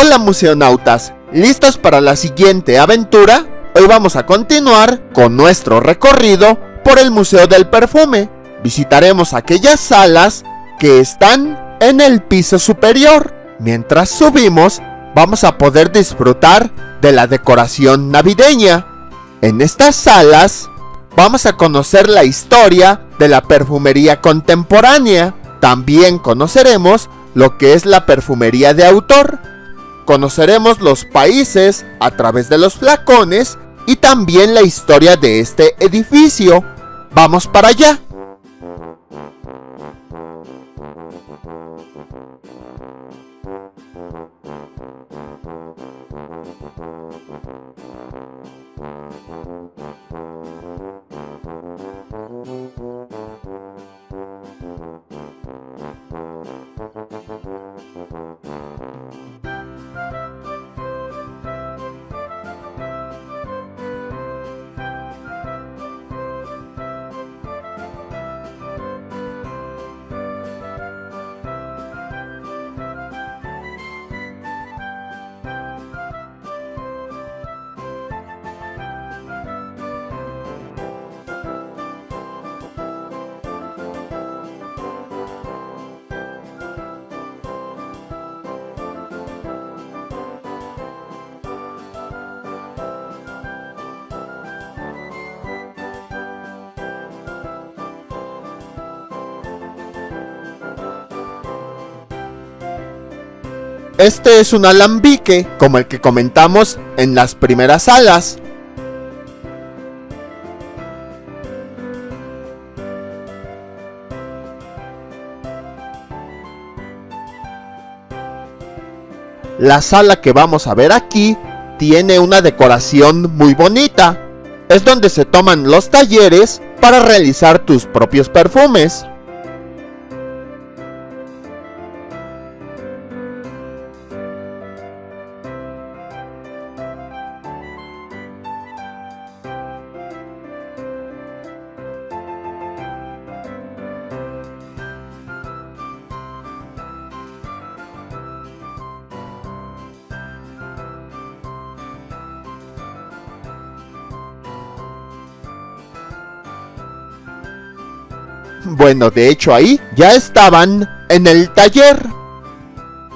Hola museonautas, ¿listos para la siguiente aventura? Hoy vamos a continuar con nuestro recorrido por el Museo del Perfume. Visitaremos aquellas salas que están en el piso superior. Mientras subimos, vamos a poder disfrutar de la decoración navideña. En estas salas vamos a conocer la historia de la perfumería contemporánea. También conoceremos lo que es la perfumería de autor. Conoceremos los países a través de los flacones y también la historia de este edificio. ¡Vamos para allá! Este es un alambique, como el que comentamos en las primeras salas. La sala que vamos a ver aquí tiene una decoración muy bonita. Es donde se toman los talleres para realizar tus propios perfumes. Bueno, de hecho ahí ya estaban en el taller.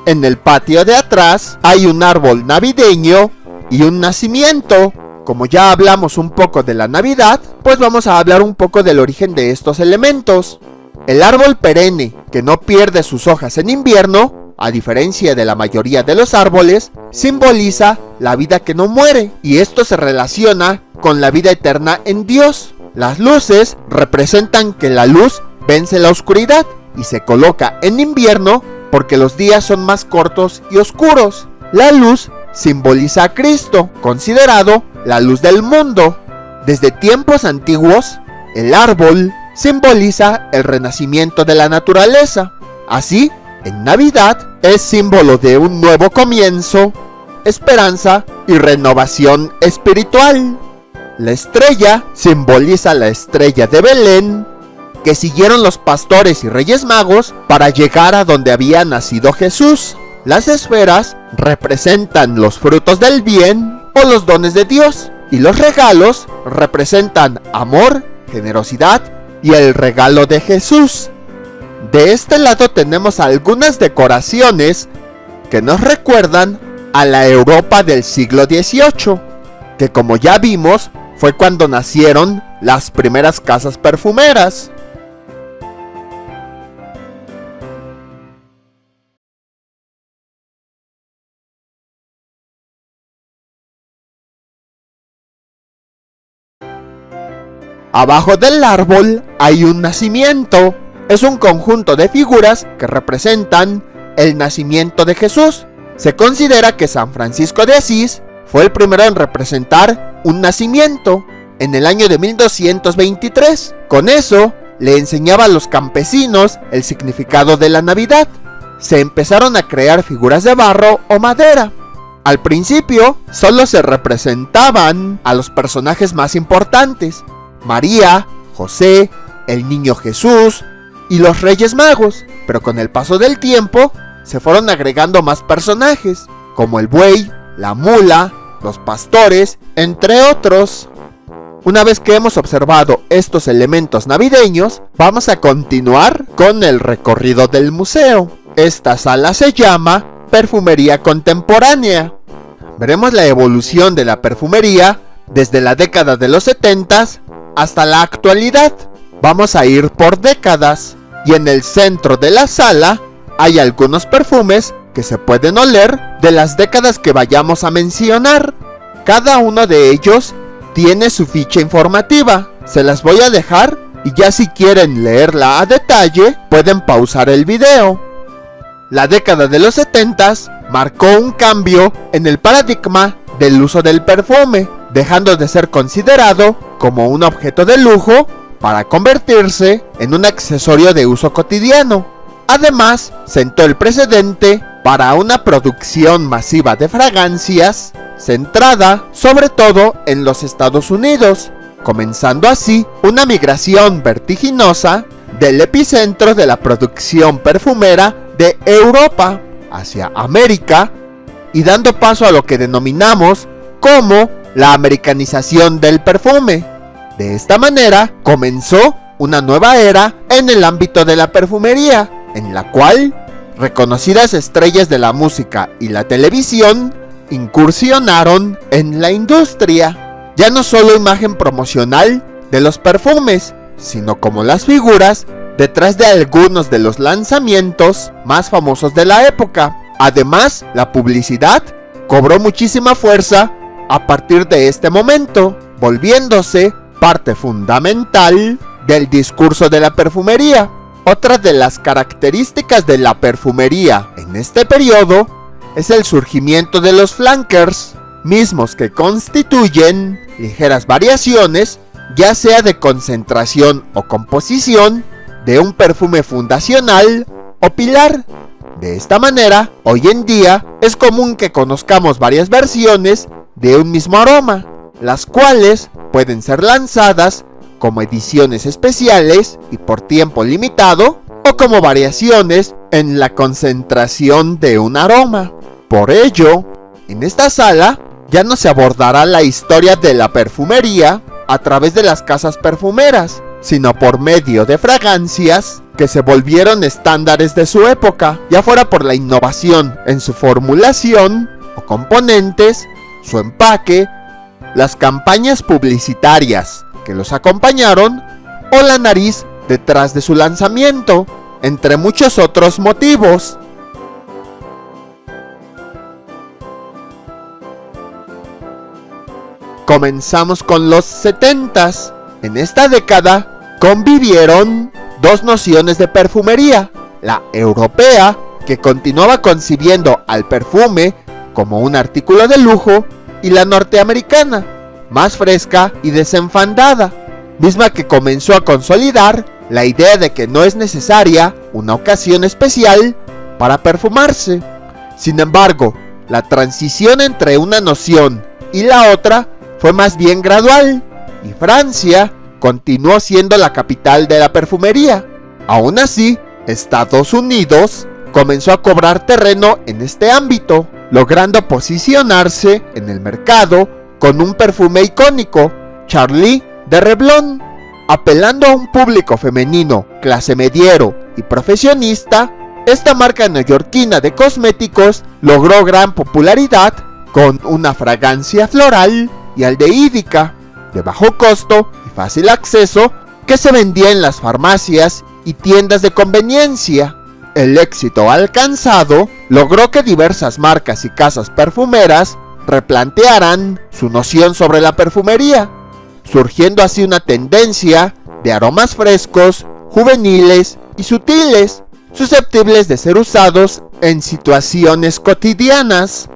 En el patio de atrás hay un árbol navideño y un nacimiento. Como ya hablamos un poco de la Navidad, pues vamos a hablar un poco del origen de estos elementos. El árbol perenne, que no pierde sus hojas en invierno, a diferencia de la mayoría de los árboles, simboliza la vida que no muere, y esto se relaciona con la vida eterna en Dios. Las luces representan que la luz vence la oscuridad y se coloca en invierno porque los días son más cortos y oscuros. La luz simboliza a Cristo, considerado la luz del mundo. Desde tiempos antiguos, el árbol simboliza el renacimiento de la naturaleza. Así, en Navidad es símbolo de un nuevo comienzo, esperanza y renovación espiritual. La estrella simboliza la estrella de Belén, que siguieron los pastores y reyes magos para llegar a donde había nacido Jesús. Las esferas representan los frutos del bien o los dones de Dios, y los regalos representan amor, generosidad y el regalo de Jesús. De este lado tenemos algunas decoraciones que nos recuerdan a la Europa del siglo XVIII, que como ya vimos, fue cuando nacieron las primeras casas perfumeras. Abajo del árbol hay un nacimiento. Es un conjunto de figuras que representan el nacimiento de Jesús. Se considera que San Francisco de Asís fue el primero en representar un nacimiento en el año de 1223. Con eso le enseñaba a los campesinos el significado de la Navidad. Se empezaron a crear figuras de barro o madera. Al principio solo se representaban a los personajes más importantes: María, José, el niño Jesús y los Reyes Magos, pero con el paso del tiempo se fueron agregando más personajes. como el buey, la mula, los pastores, entre otros. Una vez que hemos observado estos elementos navideños, vamos a continuar con el recorrido del museo. Esta sala se llama Perfumería Contemporánea. Veremos la evolución de la perfumería desde la década de los 70s hasta la actualidad. Vamos a ir por décadas y en el centro de la sala hay algunos perfumes que se pueden oler de las décadas que vayamos a mencionar. Cada uno de ellos tiene su ficha informativa. Se las voy a dejar y ya si quieren leerla a detalle pueden pausar el video. La década de los 70s marcó un cambio en el paradigma del uso del perfume, dejando de ser considerado como un objeto de lujo para convertirse en un accesorio de uso cotidiano. Además, sentó el precedente para una producción masiva de fragancias centrada sobre todo en los Estados Unidos, comenzando así una migración vertiginosa del epicentro de la producción perfumera de Europa hacia América y dando paso a lo que denominamos como la americanización del perfume. De esta manera comenzó una nueva era en el ámbito de la perfumería, en la cual reconocidas estrellas de la música y la televisión incursionaron en la industria, ya no solo imagen promocional de los perfumes, sino como las figuras detrás de algunos de los lanzamientos más famosos de la época. Además, la publicidad cobró muchísima fuerza a partir de este momento, volviéndose parte fundamental del discurso de la perfumería. Otra de las características de la perfumería en este periodo es el surgimiento de los flankers, mismos que constituyen ligeras variaciones, ya sea de concentración o composición, de un perfume fundacional o pilar. De esta manera, hoy en día es común que conozcamos varias versiones de un mismo aroma, las cuales pueden ser lanzadas como ediciones especiales y por tiempo limitado, o como variaciones en la concentración de un aroma. Por ello, en esta sala ya no se abordará la historia de la perfumería a través de las casas perfumeras, sino por medio de fragancias que se volvieron estándares de su época, ya fuera por la innovación en su formulación o componentes, su empaque, las campañas publicitarias que los acompañaron o la nariz detrás de su lanzamiento, entre muchos otros motivos. Comenzamos con los 70s. En esta década convivieron dos nociones de perfumería, la europea, que continuaba concibiendo al perfume como un artículo de lujo, y la norteamericana, más fresca y desenfandada, misma que comenzó a consolidar la idea de que no es necesaria una ocasión especial para perfumarse. Sin embargo, la transición entre una noción y la otra fue más bien gradual, y Francia continuó siendo la capital de la perfumería. Aún así, Estados Unidos comenzó a cobrar terreno en este ámbito, logrando posicionarse en el mercado con un perfume icónico, Charlie de Revlon. Apelando a un público femenino, clase mediero y profesionista, esta marca neoyorquina de cosméticos logró gran popularidad con una fragancia floral y aldehídica, de bajo costo y fácil acceso, que se vendía en las farmacias y tiendas de conveniencia. El éxito alcanzado logró que diversas marcas y casas perfumeras replantearan su noción sobre la perfumería, surgiendo así una tendencia de aromas frescos, juveniles y sutiles, susceptibles de ser usados en situaciones cotidianas.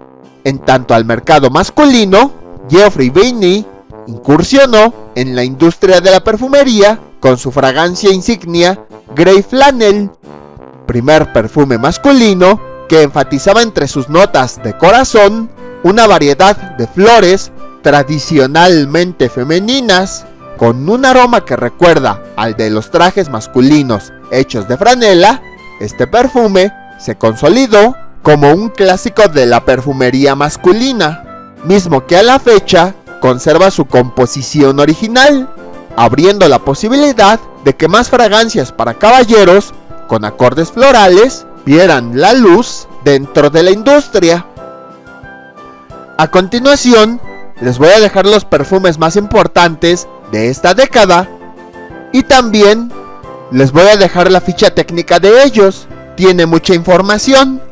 En tanto al mercado masculino, Geoffrey Beene incursionó en la industria de la perfumería con su fragancia insignia Grey Flannel, primer perfume masculino que enfatizaba entre sus notas de corazón una variedad de flores tradicionalmente femeninas, con un aroma que recuerda al de los trajes masculinos hechos de franela. Este perfume se consolidó como un clásico de la perfumería masculina, mismo que a la fecha conserva su composición original, abriendo la posibilidad de que más fragancias para caballeros con acordes florales vieran la luz dentro de la industria. A continuación, les voy a dejar los perfumes más importantes de esta década y también les voy a dejar la ficha técnica de ellos. Tiene mucha información,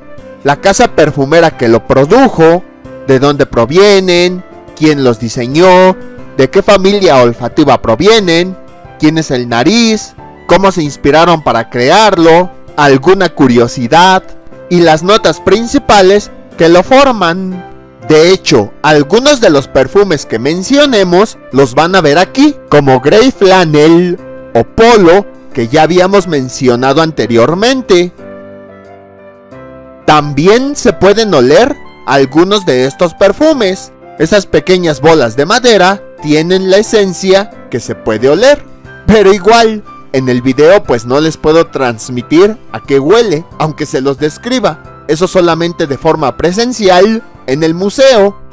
la casa perfumera que lo produjo, de dónde provienen, quién los diseñó, de qué familia olfativa provienen, quién es el nariz, cómo se inspiraron para crearlo, alguna curiosidad y las notas principales que lo forman. De hecho, algunos de los perfumes que mencionemos los van a ver aquí, como Grey Flannel o Polo, que ya habíamos mencionado anteriormente. También se pueden oler algunos de estos perfumes. Esas pequeñas bolas de madera tienen la esencia que se puede oler, pero igual, en el video pues no les puedo transmitir a qué huele, aunque se los describa. Eso solamente de forma presencial en el museo.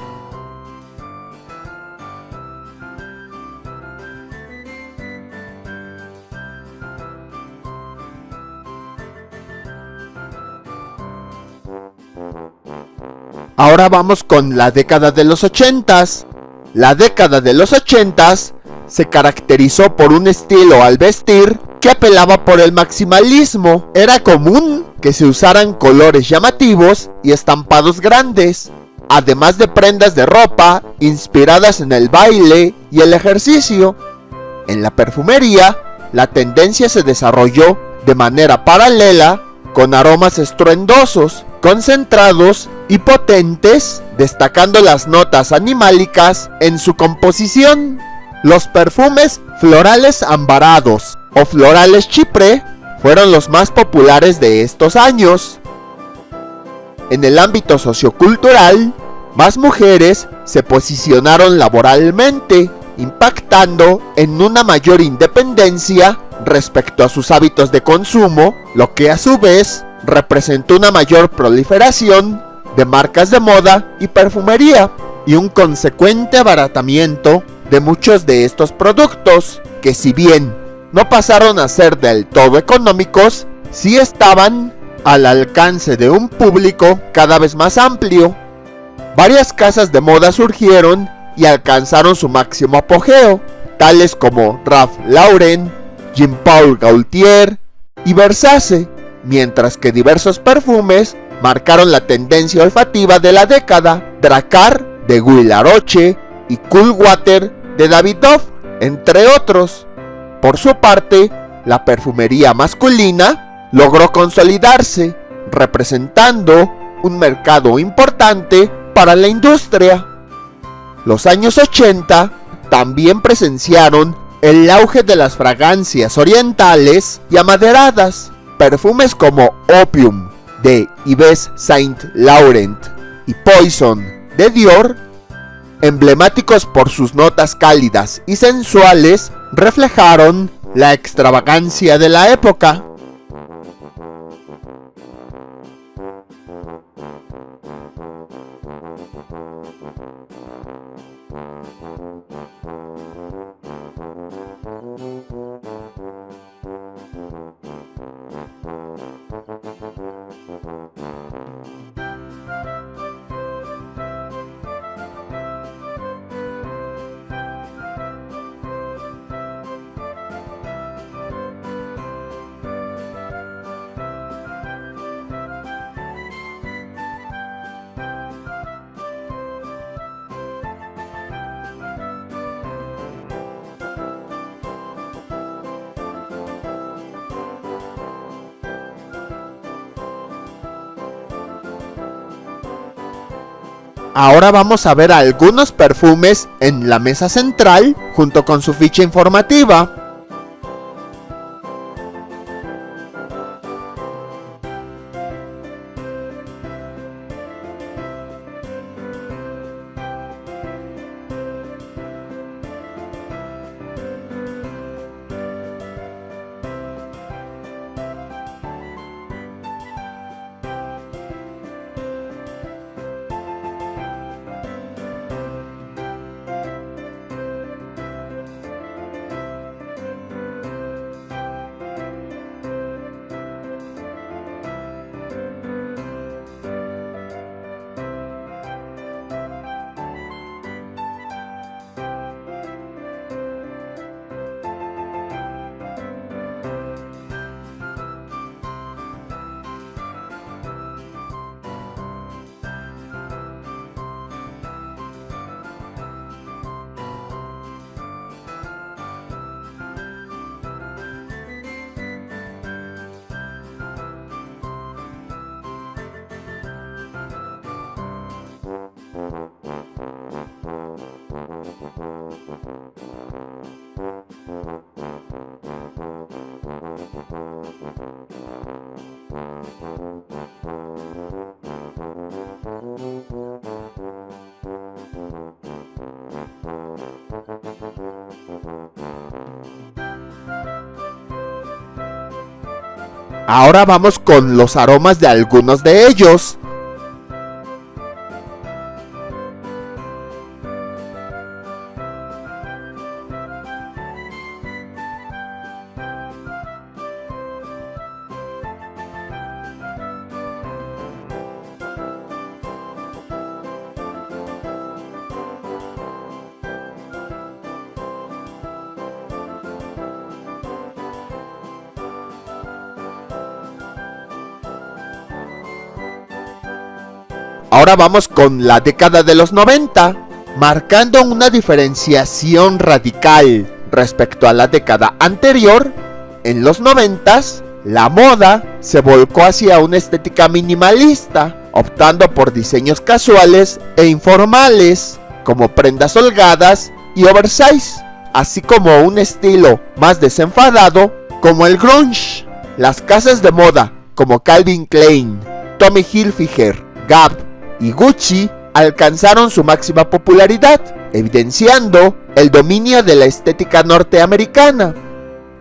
Ahora vamos con la década de los 80s. La década de los 80s se caracterizó por un estilo al vestir que apelaba por el maximalismo. Era común que se usaran colores llamativos y estampados grandes, además de prendas de ropa inspiradas en el baile y el ejercicio. En la perfumería, la tendencia se desarrolló de manera paralela con aromas estruendosos, concentrados y potentes, destacando las notas animálicas en su composición. Los perfumes florales ambarados o florales chipre fueron los más populares de estos años. En el ámbito sociocultural, más mujeres se posicionaron laboralmente, impactando en una mayor independencia respecto a sus hábitos de consumo, lo que a su vez representó una mayor proliferación de marcas de moda y perfumería y un consecuente abaratamiento de muchos de estos productos, que si bien no pasaron a ser del todo económicos, sí estaban al alcance de un público cada vez más amplio. Varias casas de moda surgieron y alcanzaron su máximo apogeo, tales como Ralph Lauren, Jean Paul Gaultier y Versace, mientras que diversos perfumes marcaron la tendencia olfativa de la década: Drakkar de Guy Laroche y Cool Water de David Dove, entre otros. Por su parte, la perfumería masculina logró consolidarse, representando un mercado importante para la industria. Los años 80 también presenciaron el auge de las fragancias orientales y amaderadas. Perfumes como Opium de Yves Saint Laurent y Poison de Dior, emblemáticos por sus notas cálidas y sensuales, reflejaron la extravagancia de la época. Ahora vamos a ver algunos perfumes en la mesa central junto con su ficha informativa. Ahora vamos con los aromas de algunos de ellos. Ahora vamos con la década de los 90, marcando una diferenciación radical respecto a la década anterior. En los 90s, la moda se volcó hacia una estética minimalista, optando por diseños casuales e informales, como prendas holgadas y oversize, así como un estilo más desenfadado como el grunge. Las casas de moda como Calvin Klein, Tommy Hilfiger, Gap y Gucci alcanzaron su máxima popularidad, evidenciando el dominio de la estética norteamericana.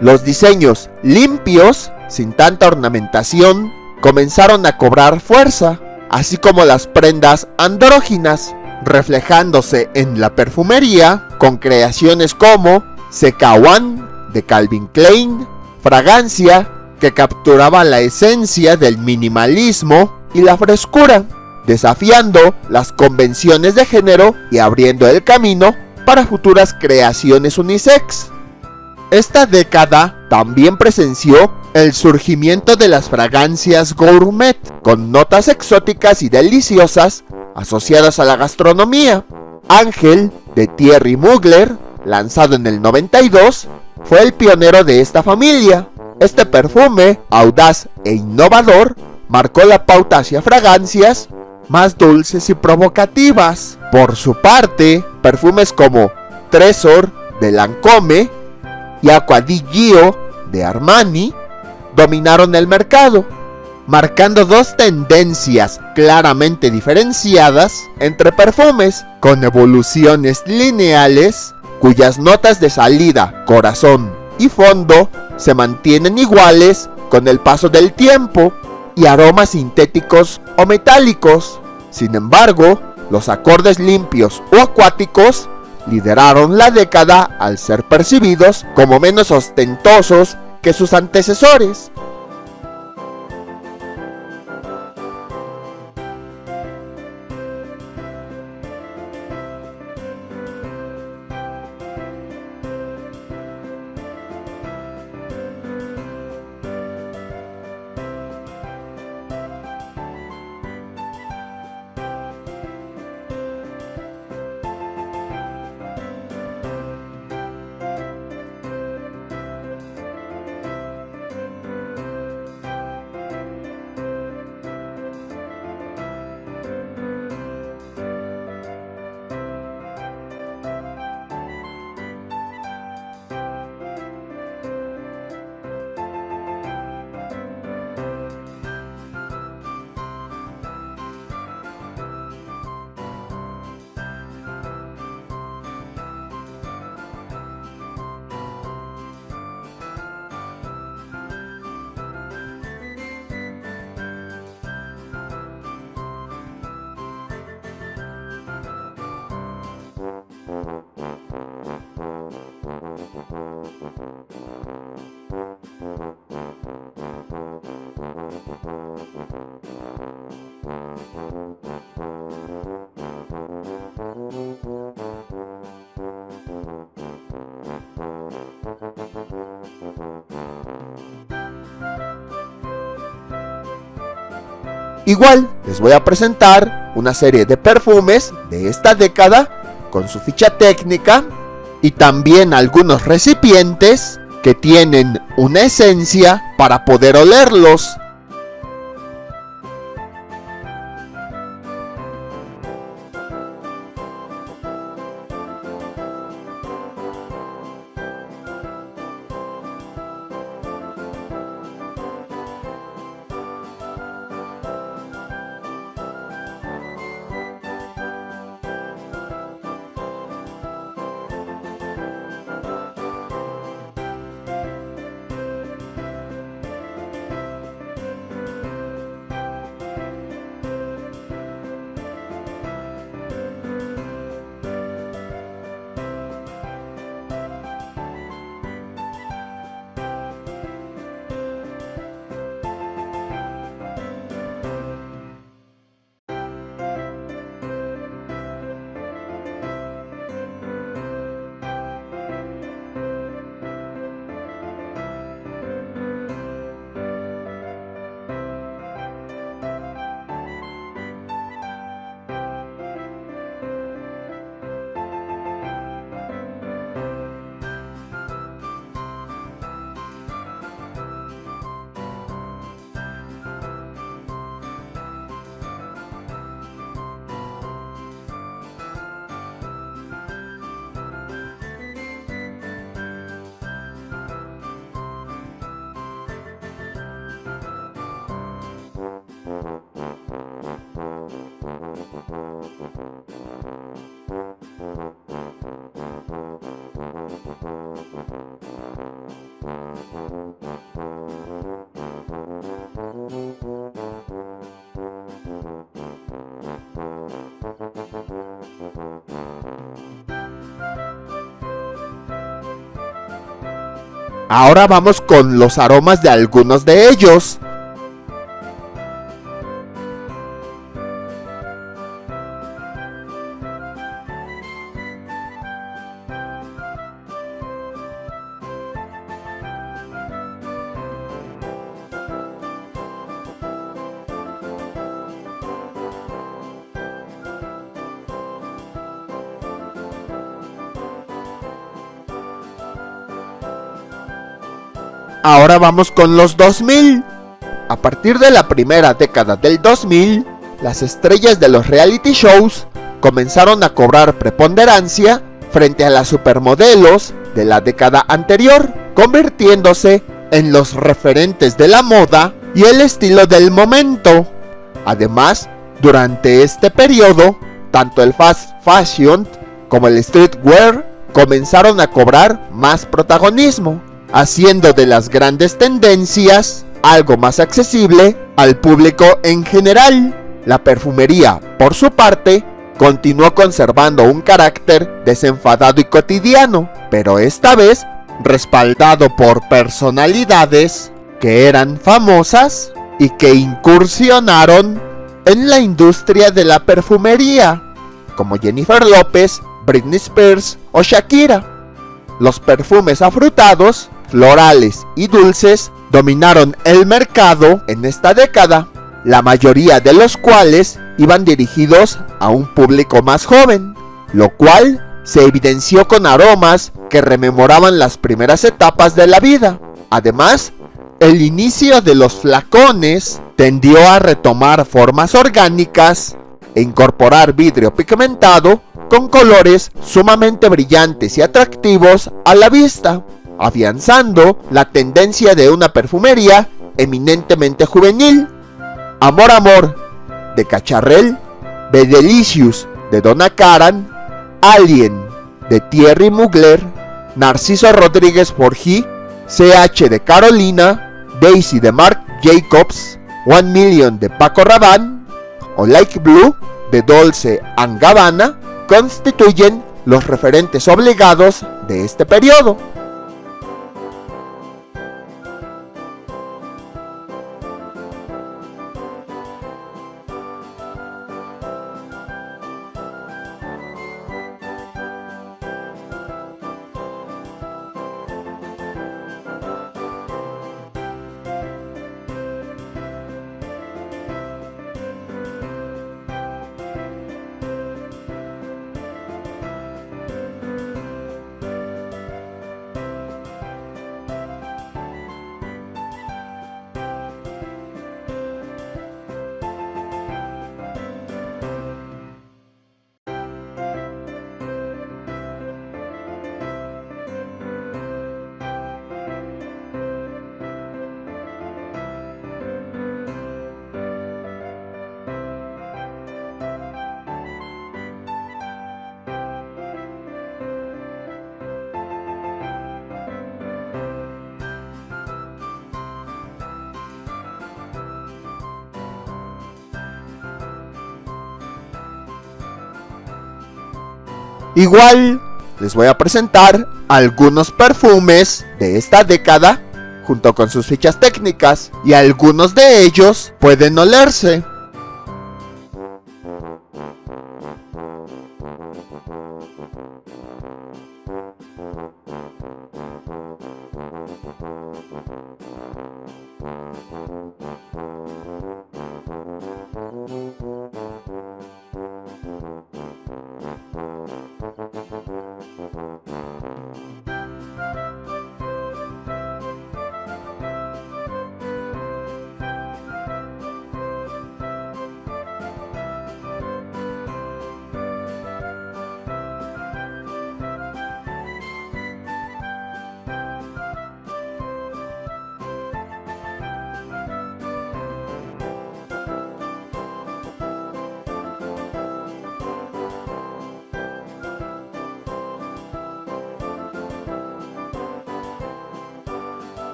Los diseños limpios, sin tanta ornamentación, comenzaron a cobrar fuerza, así como las prendas andróginas, reflejándose en la perfumería con creaciones como CK1 de Calvin Klein, fragancia que capturaba la esencia del minimalismo y la frescura, desafiando las convenciones de género y abriendo el camino para futuras creaciones unisex. Esta década también presenció el surgimiento de las fragancias gourmet, con notas exóticas y deliciosas asociadas a la gastronomía. Ángel, de Thierry Mugler, lanzado en el 92, fue el pionero de esta familia. Este perfume, audaz e innovador, marcó la pauta hacia fragancias más dulces y provocativas. Por su parte, perfumes como Tresor de Lancôme y Acqua di Gio de Armani dominaron el mercado, marcando dos tendencias claramente diferenciadas entre perfumes con evoluciones lineales, cuyas notas de salida, corazón y fondo se mantienen iguales con el paso del tiempo, y aromas sintéticos o metálicos. Sin embargo, los acordes limpios o acuáticos lideraron la década al ser percibidos como menos ostentosos que sus antecesores. Igual les voy a presentar una serie de perfumes de esta década con su ficha técnica y también algunos recipientes que tienen una esencia para poder olerlos. Ahora vamos con los aromas de algunos de ellos. Ahora vamos con los 2000. A partir de la primera década del 2000, las estrellas de los reality shows comenzaron a cobrar preponderancia frente a las supermodelos de la década anterior, convirtiéndose en los referentes de la moda y el estilo del momento. Además, durante este periodo, tanto el fast fashion como el streetwear comenzaron a cobrar más protagonismo, haciendo de las grandes tendencias algo más accesible al público en general. La perfumería, por su parte, continuó conservando un carácter desenfadado y cotidiano, pero esta vez respaldado por personalidades que eran famosas y que incursionaron en la industria de la perfumería, como Jennifer López, Britney Spears o Shakira. Los perfumes afrutados, florales y dulces dominaron el mercado en esta década, la mayoría de los cuales iban dirigidos a un público más joven, lo cual se evidenció con aromas que rememoraban las primeras etapas de la vida. Además, el inicio de los flacones tendió a retomar formas orgánicas e incorporar vidrio pigmentado con colores sumamente brillantes y atractivos a la vista, afianzando la tendencia de una perfumería eminentemente juvenil. Amor Amor de Cacharel, Be Delicious de Donna Karan, Alien de Thierry Mugler, Narciso Rodríguez Forjí, CH de Carolina, Daisy de Marc Jacobs, 1 Million de Paco Rabanne o Like Blue de Dolce & Gabbana constituyen los referentes obligados de este periodo. Igual les voy a presentar algunos perfumes de esta década junto con sus fichas técnicas, y algunos de ellos pueden olerse.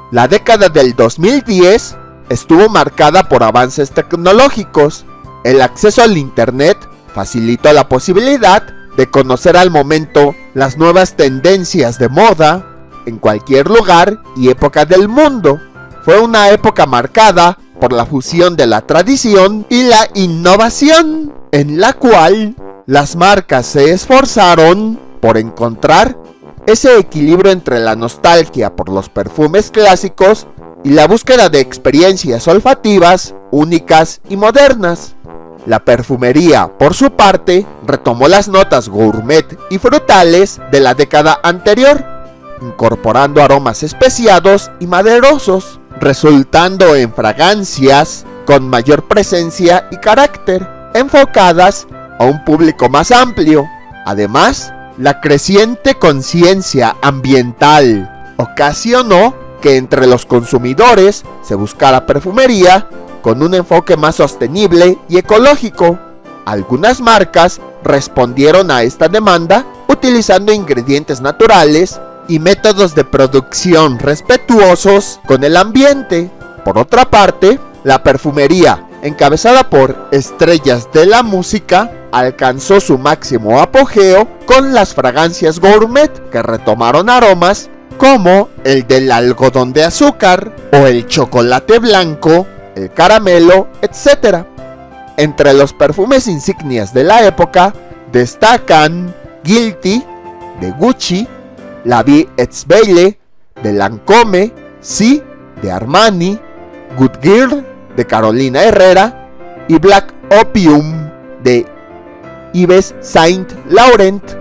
La década del 2010 estuvo marcada por avances tecnológicos. El acceso al internet facilitó la posibilidad de conocer al momento las nuevas tendencias de moda en cualquier lugar y época del mundo. Fue una época marcada por la fusión de la tradición y la innovación, en la cual las marcas se esforzaron por encontrar ese equilibrio entre la nostalgia por los perfumes clásicos y la búsqueda de experiencias olfativas únicas y modernas. La perfumería, por su parte, retomó las notas gourmet y frutales de la década anterior, incorporando aromas especiados y maderosos, resultando en fragancias con mayor presencia y carácter, enfocadas a un público más amplio. Además, la creciente conciencia ambiental ocasionó que entre los consumidores se buscara perfumería con un enfoque más sostenible y ecológico. Algunas marcas respondieron a esta demanda utilizando ingredientes naturales y métodos de producción respetuosos con el ambiente. Por otra parte, la perfumería, encabezada por estrellas de la música, alcanzó su máximo apogeo con las fragancias gourmet, que retomaron aromas como el del algodón de azúcar o el chocolate blanco, el caramelo, etc. Entre los perfumes insignias de la época destacan Guilty de Gucci, La Vie et Belle de Lancôme, Si de Armani, Good Girl de Carolina Herrera y Black Opium de Yves Saint Laurent.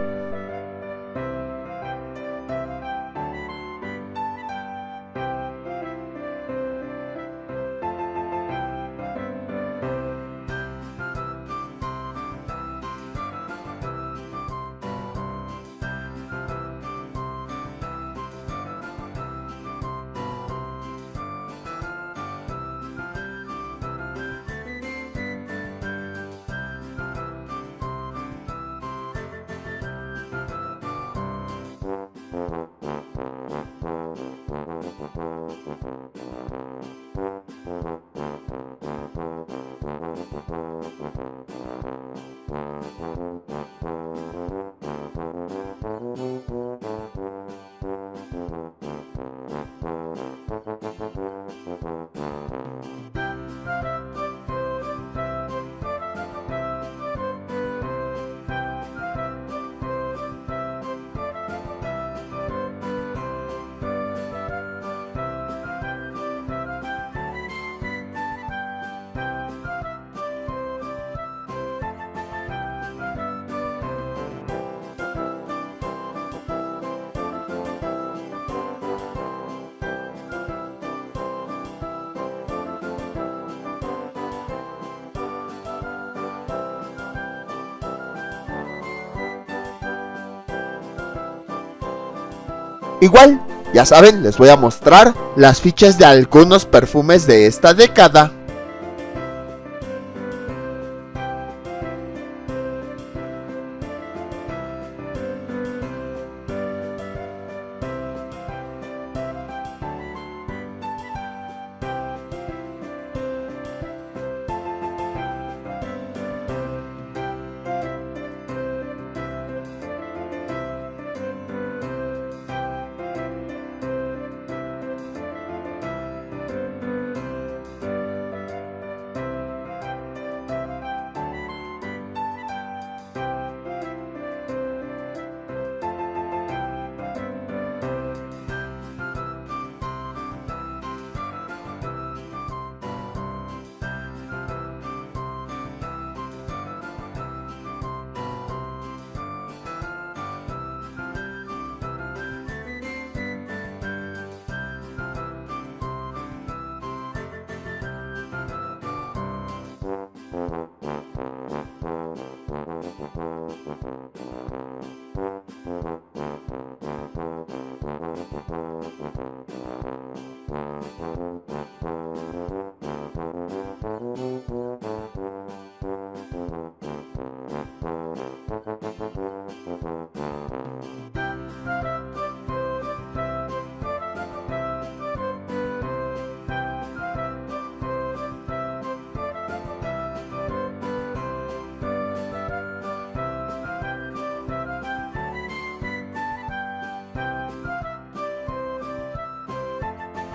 Igual, ya saben, les voy a mostrar las fichas de algunos perfumes de esta década.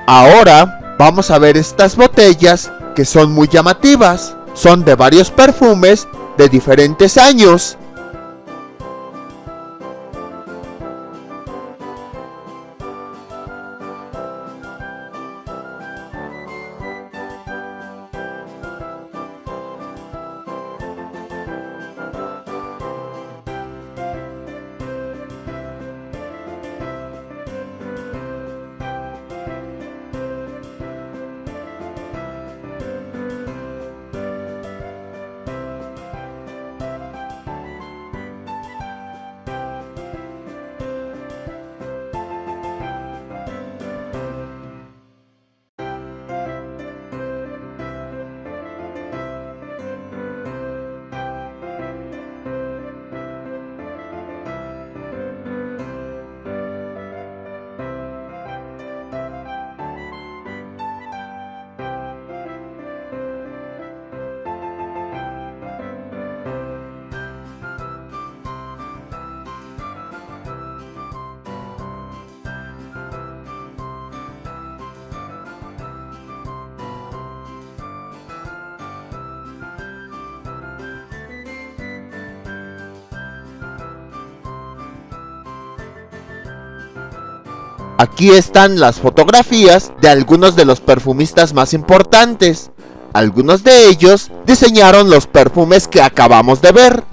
Ahora vamos a ver estas botellas que son muy llamativas. Son de varios perfumes de diferentes años. Aquí están las fotografías de algunos de los perfumistas más importantes. Algunos de ellos diseñaron los perfumes que acabamos de ver.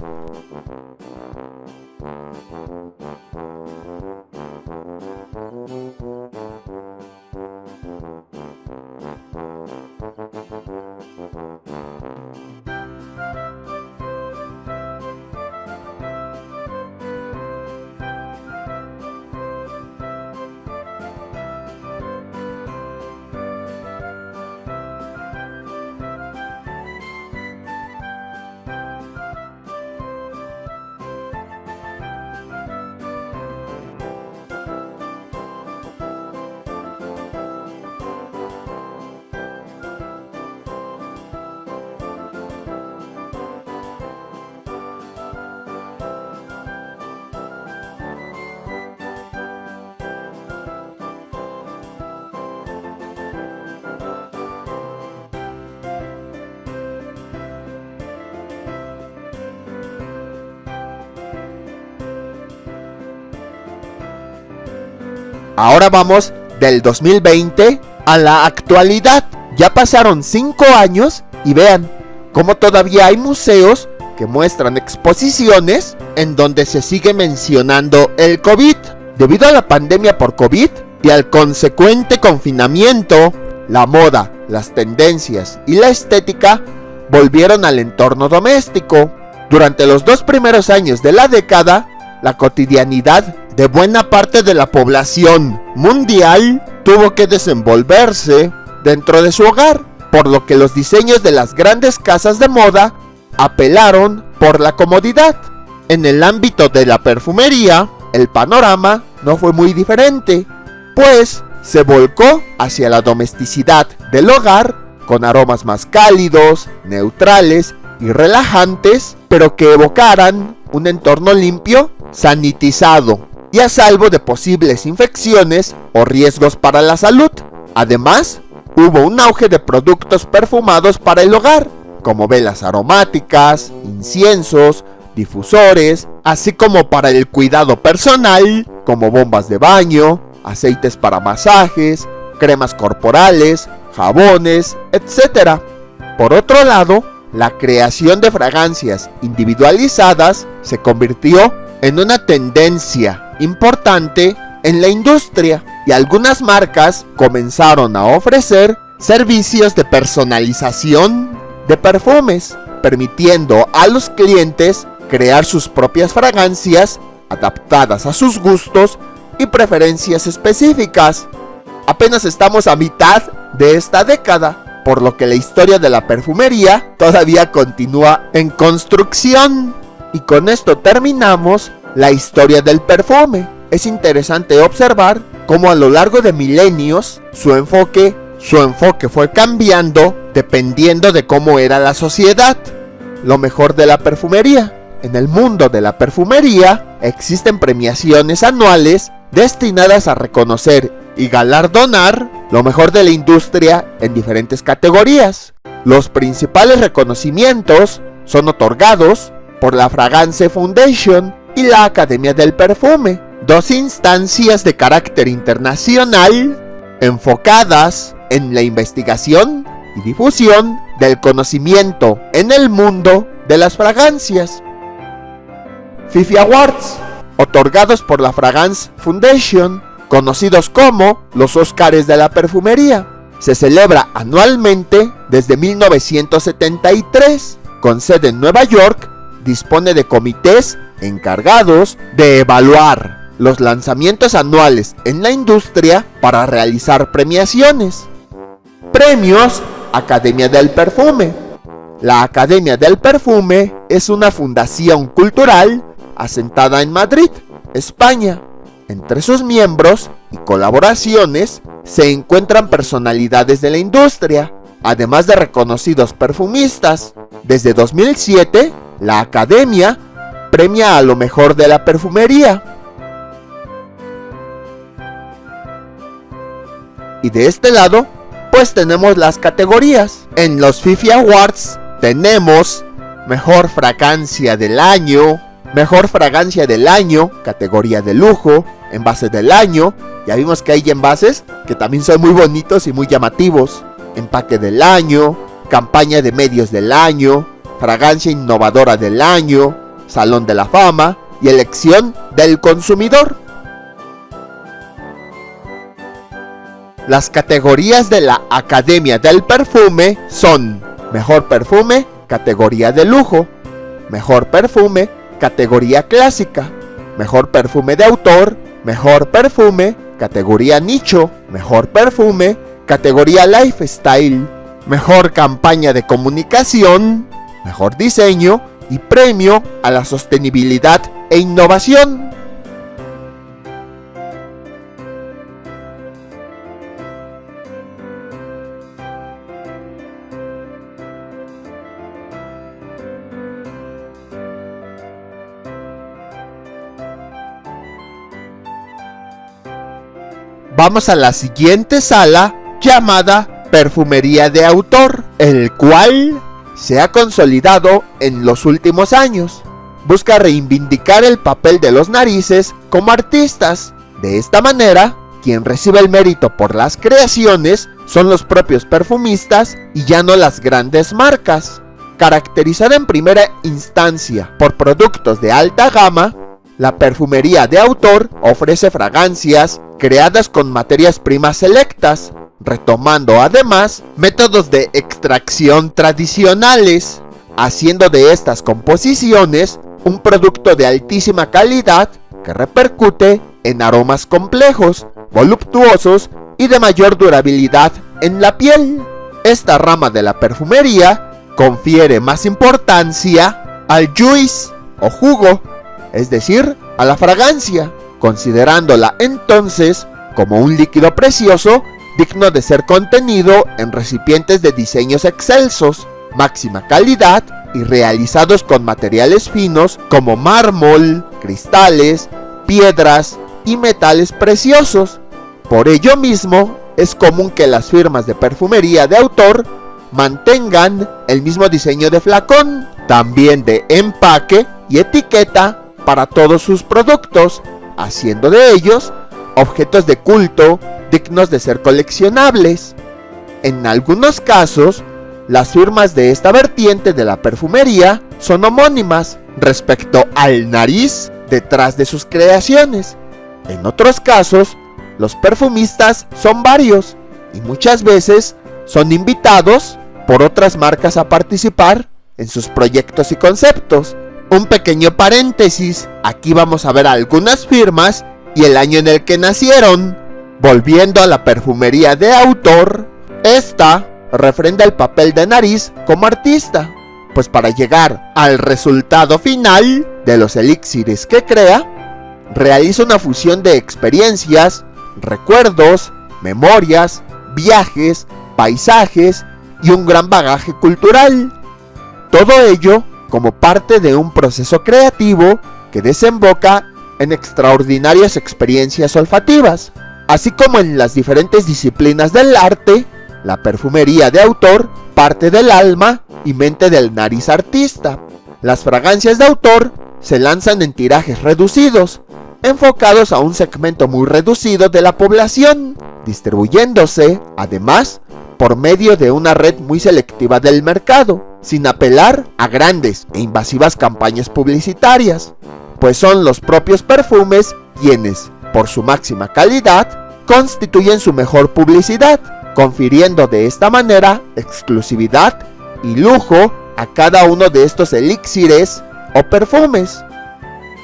Ahora vamos del 2020 a la actualidad. Ya pasaron 5 años y vean cómo todavía hay museos que muestran exposiciones en donde se sigue mencionando el COVID. Debido a la pandemia por COVID y al consecuente confinamiento, la moda, las tendencias y la estética volvieron al entorno doméstico. Durante los 2 primeros años de la década, la cotidianidad de buena parte de la población mundial tuvo que desenvolverse dentro de su hogar, por lo que los diseños de las grandes casas de moda apelaron por la comodidad. En el ámbito de la perfumería, el panorama no fue muy diferente, pues se volcó hacia la domesticidad del hogar con aromas más cálidos, neutrales y relajantes, pero que evocaran un entorno limpio, sanitizado y a salvo de posibles infecciones o riesgos para la salud. Además, hubo un auge de productos perfumados para el hogar, como velas aromáticas, inciensos, difusores, así como para el cuidado personal, como bombas de baño, aceites para masajes, cremas corporales, jabones, etc. Por otro lado, la creación de fragancias individualizadas se convirtió en una tendencia importante en la industria, y algunas marcas comenzaron a ofrecer servicios de personalización de perfumes, permitiendo a los clientes crear sus propias fragancias adaptadas a sus gustos y preferencias específicas. Apenas estamos a mitad de esta década, por lo que la historia de la perfumería todavía continúa en construcción. Y con esto terminamos la historia del perfume. Es interesante observar cómo a lo largo de milenios su enfoque fue cambiando dependiendo de cómo era la sociedad. Lo mejor de la perfumería. En el mundo de la perfumería existen premiaciones anuales destinadas a reconocer y galardonar lo mejor de la industria en diferentes categorías. Los principales reconocimientos son otorgados por la Fragrance Foundation y la Academia del Perfume, dos instancias de carácter internacional enfocadas en la investigación y difusión del conocimiento en el mundo de las fragancias. Fifi Awards, otorgados por la Fragrance Foundation, conocidos como los Óscares de la perfumería, se celebra anualmente desde 1973, con sede en Nueva York. Dispone de comités encargados de evaluar los lanzamientos anuales en la industria para realizar premiaciones. Premios Academia del Perfume. La Academia del Perfume es una fundación cultural asentada en Madrid, España. Entre sus miembros y colaboraciones se encuentran personalidades de la industria, además de reconocidos perfumistas. Desde 2007, la Academia premia a lo mejor de la perfumería. Y de este lado, pues tenemos las categorías. En los Fifi Awards tenemos Mejor Fragancia del Año, Mejor Fragancia del Año, categoría de lujo, Envase del Año. Ya vimos que hay envases que también son muy bonitos y muy llamativos. Empaque del Año, Campaña de Medios del Año, Fragancia Innovadora del Año, Salón de la Fama y Elección del Consumidor. Las categorías de la Academia del Perfume son Mejor Perfume, categoría de lujo, Mejor Perfume, categoría clásica, Mejor Perfume de autor, Mejor Perfume, categoría nicho, Mejor Perfume, categoría lifestyle, Mejor Campaña de Comunicación, Mejor Diseño y Premio a la Sostenibilidad e Innovación. Vamos a la siguiente sala, llamada Perfumería de Autor, el cual se ha consolidado en los últimos años. Busca reivindicar el papel de los narices como artistas. De esta manera, quien recibe el mérito por las creaciones son los propios perfumistas y ya no las grandes marcas. Caracterizada en primera instancia por productos de alta gama, la perfumería de autor ofrece fragancias creadas con materias primas selectas, retomando además métodos de extracción tradicionales, haciendo de estas composiciones un producto de altísima calidad que repercute en aromas complejos, voluptuosos y de mayor durabilidad en la piel. Esta rama de la perfumería confiere más importancia al juice o jugo, es decir, a la fragancia, considerándola entonces como un líquido precioso digno de ser contenido en recipientes de diseños excelsos, máxima calidad y realizados con materiales finos como mármol, cristales, piedras y metales preciosos. Por ello mismo, es común que las firmas de perfumería de autor mantengan el mismo diseño de flacón, también de empaque y etiqueta para todos sus productos, haciendo de ellos objetos de culto dignos de ser coleccionables. En algunos casos, las firmas de esta vertiente de la perfumería son homónimas respecto al nariz detrás de sus creaciones. En otros casos, los perfumistas son varios y muchas veces son invitados por otras marcas a participar en sus proyectos y conceptos. Un pequeño paréntesis, aquí vamos a ver algunas firmas y el año en el que nacieron. Volviendo a la perfumería de autor, esta refrenda el papel de nariz como artista, pues para llegar al resultado final de los elixires que crea, realiza una fusión de experiencias, recuerdos, memorias, viajes, paisajes y un gran bagaje cultural. Todo ello como parte de un proceso creativo que desemboca en extraordinarias experiencias olfativas. Así como en las diferentes disciplinas del arte, la perfumería de autor parte del alma y mente del nariz artista. Las fragancias de autor se lanzan en tirajes reducidos, enfocados a un segmento muy reducido de la población, distribuyéndose, además, por medio de una red muy selectiva del mercado, sin apelar a grandes e invasivas campañas publicitarias, pues son los propios perfumes quienes, por su máxima calidad, constituyen su mejor publicidad, confiriendo de esta manera exclusividad y lujo a cada uno de estos elixires o perfumes.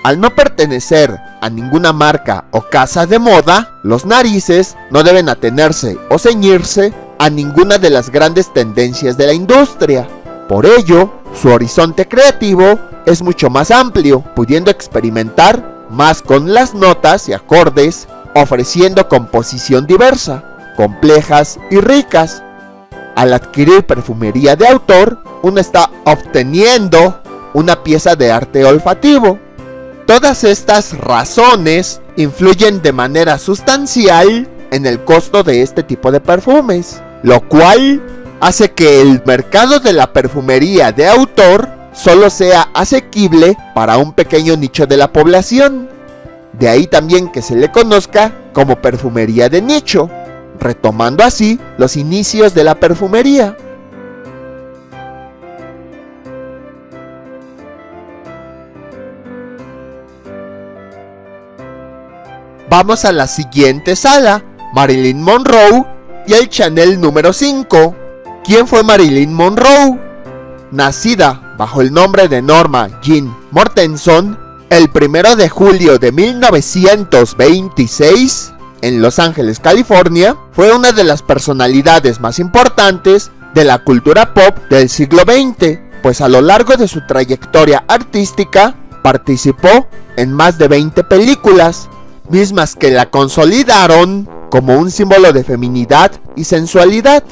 Al no pertenecer a ninguna marca o casa de moda, los narices no deben atenerse o ceñirse a ninguna de las grandes tendencias de la industria. Por ello, su horizonte creativo es mucho más amplio, pudiendo experimentar más con las notas y acordes, ofreciendo composición diversa, complejas y ricas. Al adquirir perfumería de autor, uno está obteniendo una pieza de arte olfativo. Todas estas razones influyen de manera sustancial en el costo de este tipo de perfumes, lo cual hace que el mercado de la perfumería de autor solo sea asequible para un pequeño nicho de la población. De ahí también que se le conozca como perfumería de nicho, retomando así los inicios de la perfumería. Vamos a la siguiente sala, Marilyn Monroe y el Chanel número 5. ¿Quién fue Marilyn Monroe? Nacida bajo el nombre de Norma Jean Mortenson el 1 de julio de 1926 en Los Ángeles, California, fue una de las personalidades más importantes de la cultura pop del siglo XX, pues a lo largo de su trayectoria artística participó en más de 20 películas, mismas que la consolidaron como un símbolo de feminidad y sensualidad.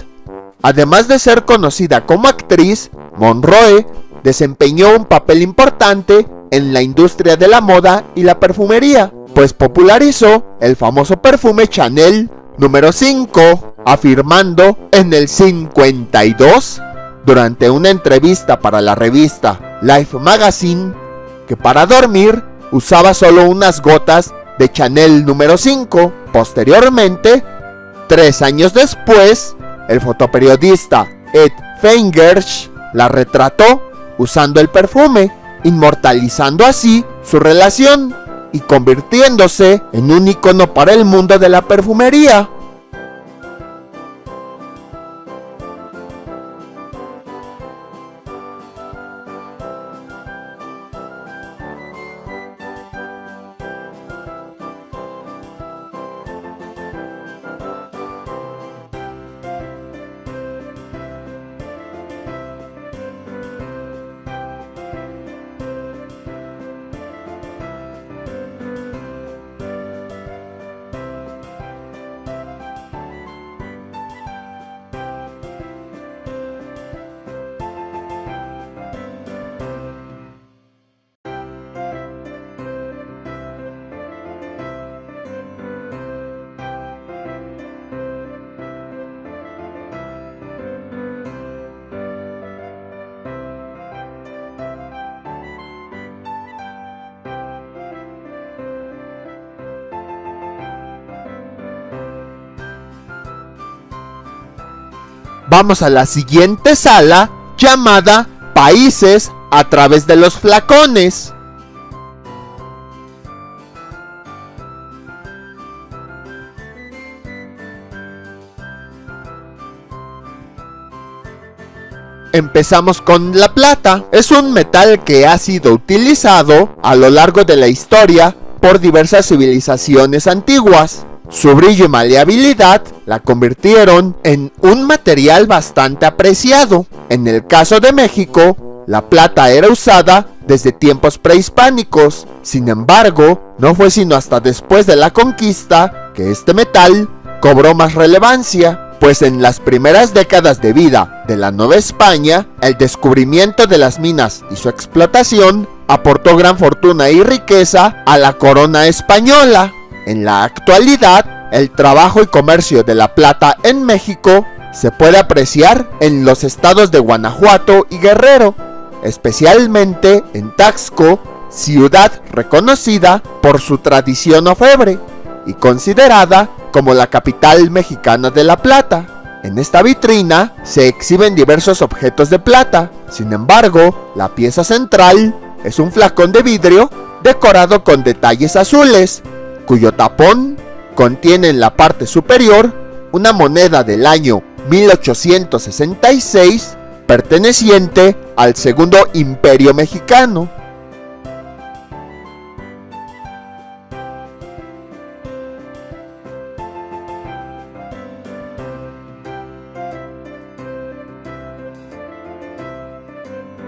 Además de ser conocida como actriz, Monroe desempeñó un papel importante en la industria de la moda y la perfumería, pues popularizó el famoso perfume Chanel número 5, afirmando en el 52, durante una entrevista para la revista Life Magazine, que para dormir usaba solo unas gotas de Chanel número 5. Posteriormente, 3 años después, el fotoperiodista Ed Feingersh la retrató usando el perfume, inmortalizando así su relación y convirtiéndose en un icono para el mundo de la perfumería. Vamos a la siguiente sala, llamada Países a través de los flacones. Empezamos con la plata. Es un metal que ha sido utilizado a lo largo de la historia por diversas civilizaciones antiguas. Su brillo y maleabilidad la convirtieron en un material bastante apreciado. En el caso de México, la plata era usada desde tiempos prehispánicos. Sin embargo, no fue sino hasta después de la conquista que este metal cobró más relevancia, pues en las primeras décadas de vida de la Nueva España, el descubrimiento de las minas y su explotación aportó gran fortuna y riqueza a la corona española. En la actualidad, El trabajo y comercio de la plata en México se puede apreciar en los estados de Guanajuato y Guerrero, especialmente en Taxco, ciudad reconocida por su tradición orfebre y considerada como la capital mexicana de la plata. En esta vitrina se exhiben diversos objetos de plata. Sin embargo, la pieza central es un flacón de vidrio decorado con detalles azules, cuyo tapón contiene en la parte superior una moneda del año 1866 perteneciente al Segundo Imperio Mexicano.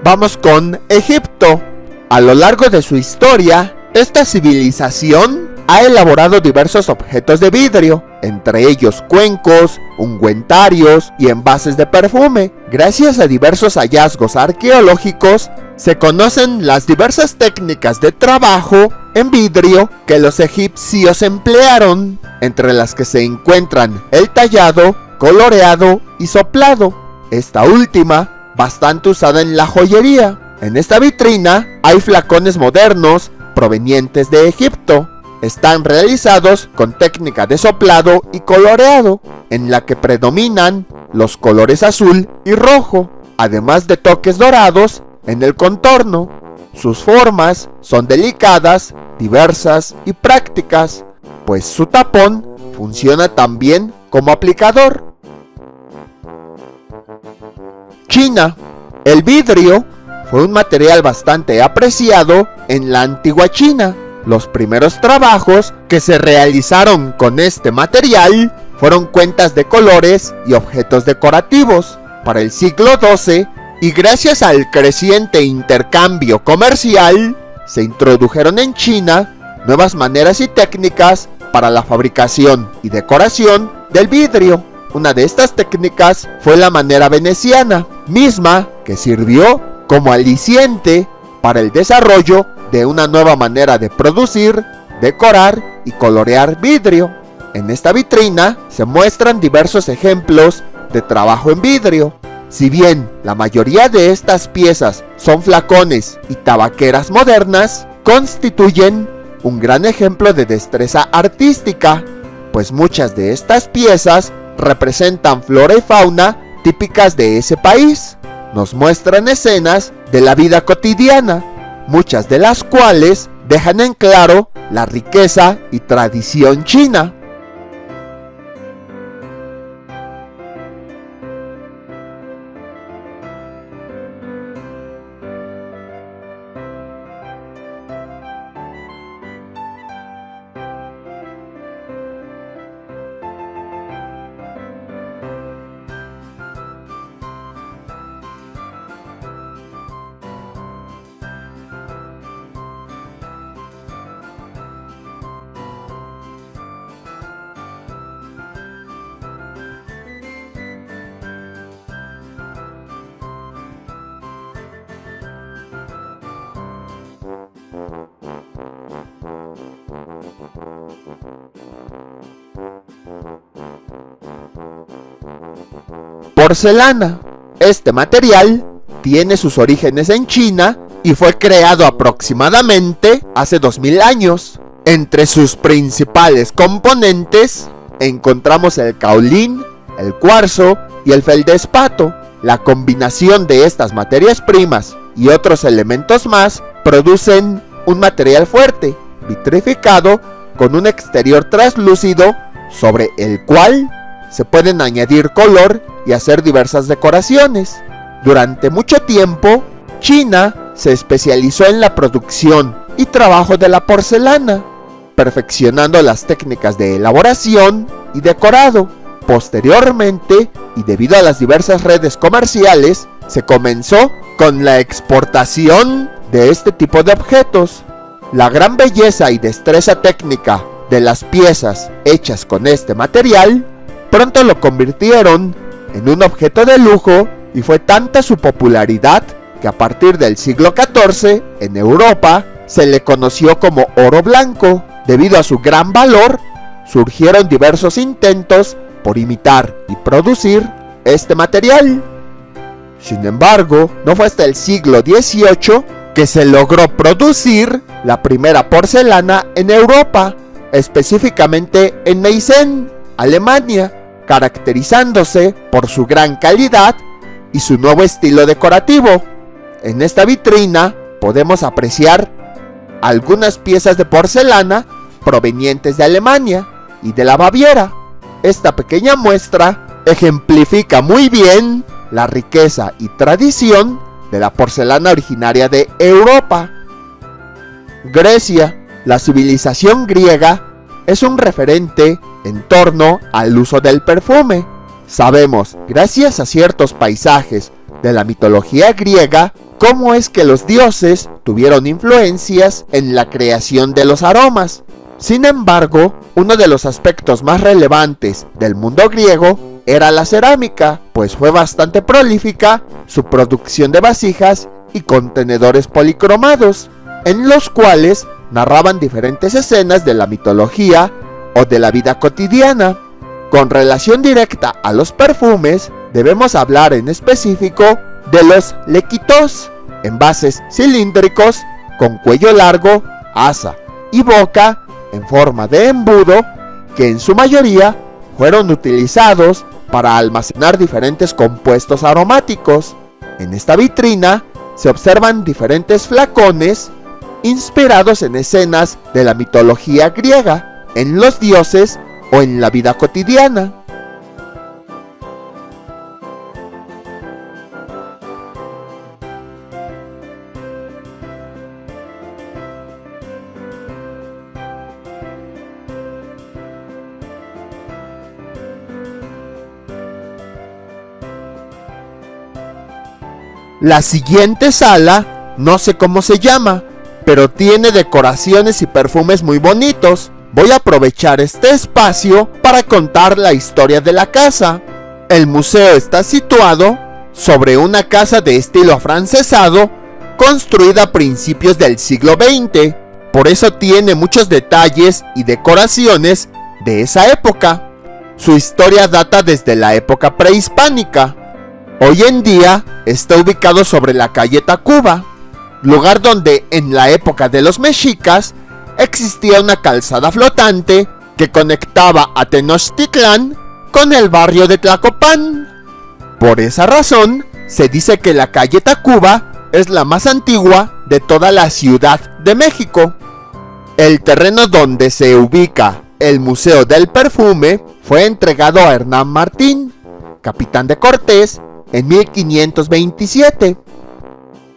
Vamos con Egipto. A lo largo de su historia, esta civilización ha elaborado diversos objetos de vidrio, entre ellos cuencos, ungüentarios y envases de perfume. Gracias a diversos hallazgos arqueológicos, se conocen las diversas técnicas de trabajo en vidrio que los egipcios emplearon, entre las que se encuentran el tallado, coloreado y soplado, esta última bastante usada en la joyería. En esta vitrina hay flacones modernos provenientes de Egipto. Están realizados con técnica de soplado y coloreado, en la que predominan los colores azul y rojo, además de toques dorados en el contorno. Sus formas son delicadas, diversas y prácticas, pues su tapón funciona también como aplicador. China. El vidrio fue un material bastante apreciado en la antigua China. Los primeros trabajos que se realizaron con este material fueron cuentas de colores y objetos decorativos. Para el siglo XII, y gracias al creciente intercambio comercial, se introdujeron en China nuevas maneras y técnicas para la fabricación y decoración del vidrio. Una de estas técnicas fue la manera veneciana, misma que sirvió como aliciente para el desarrollo de una nueva manera de producir, decorar y colorear vidrio. En esta vitrina se muestran diversos ejemplos de trabajo en vidrio. Si bien la mayoría de estas piezas son flacones y tabaqueras modernas, constituyen un gran ejemplo de destreza artística, pues muchas de estas piezas representan flora y fauna típicas de ese país. Nos muestran escenas de la vida cotidiana, muchas de las cuales dejan en claro la riqueza y tradición china. Porcelana. Este material tiene sus orígenes en China y fue creado aproximadamente hace 2000 años. Entre sus principales componentes encontramos el caolín, el cuarzo y el feldespato. La combinación de estas materias primas y otros elementos más producen un material fuerte, vitrificado, con un exterior translúcido sobre el cual se pueden añadir color y hacer diversas decoraciones. Durante mucho tiempo, China se especializó en la producción y trabajo de la porcelana, perfeccionando las técnicas de elaboración y decorado. Posteriormente, y debido a las diversas redes comerciales, se comenzó con la exportación de este tipo de objetos. La gran belleza y destreza técnica de las piezas hechas con este material pronto lo convirtieron en un objeto de lujo, y fue tanta su popularidad que a partir del siglo XIV en Europa se le conoció como oro blanco, debido a su gran valor surgieron diversos intentos por imitar y producir este material. Sin embargo, no fue hasta el siglo XVIII que se logró producir la primera porcelana en Europa, específicamente en Meissen, Alemania, caracterizándose por su gran calidad y su nuevo estilo decorativo. En esta vitrina podemos apreciar algunas piezas de porcelana provenientes de Alemania y de la Baviera. Esta pequeña muestra ejemplifica muy bien la riqueza y tradición de la porcelana originaria de Europa. Grecia, la civilización griega, es un referente en torno al uso del perfume. Sabemos, gracias a ciertos paisajes de la mitología griega, cómo es que los dioses tuvieron influencias en la creación de los aromas. Sin embargo, uno de los aspectos más relevantes del mundo griego era la cerámica, pues fue bastante prolífica su producción de vasijas y contenedores policromados, en los cuales narraban diferentes escenas de la mitología o de la vida cotidiana. Con relación directa a los perfumes, debemos hablar en específico de los lequitos, envases cilíndricos con cuello largo, asa y boca en forma de embudo, que en su mayoría fueron utilizados para almacenar diferentes compuestos aromáticos. En esta vitrina se observan diferentes flacones inspirados en escenas de la mitología griega, en los dioses o en la vida cotidiana. La siguiente sala, no sé cómo se llama, pero tiene decoraciones y perfumes muy bonitos. Voy a aprovechar este espacio para contar la historia de la casa. El museo está situado sobre una casa de estilo afrancesado, construida a principios del siglo XX. Por eso tiene muchos detalles y decoraciones de esa época. Su historia data desde la época prehispánica. Hoy en día está ubicado sobre la calle Tacuba, lugar donde en la época de los mexicas existía una calzada flotante que conectaba a Tenochtitlán con el barrio de Tlacopan. Por esa razón, se dice que la calle Tacuba es la más antigua de toda la Ciudad de México. El terreno donde se ubica el Museo del Perfume fue entregado a Hernán Martín, capitán de Cortés, en 1527.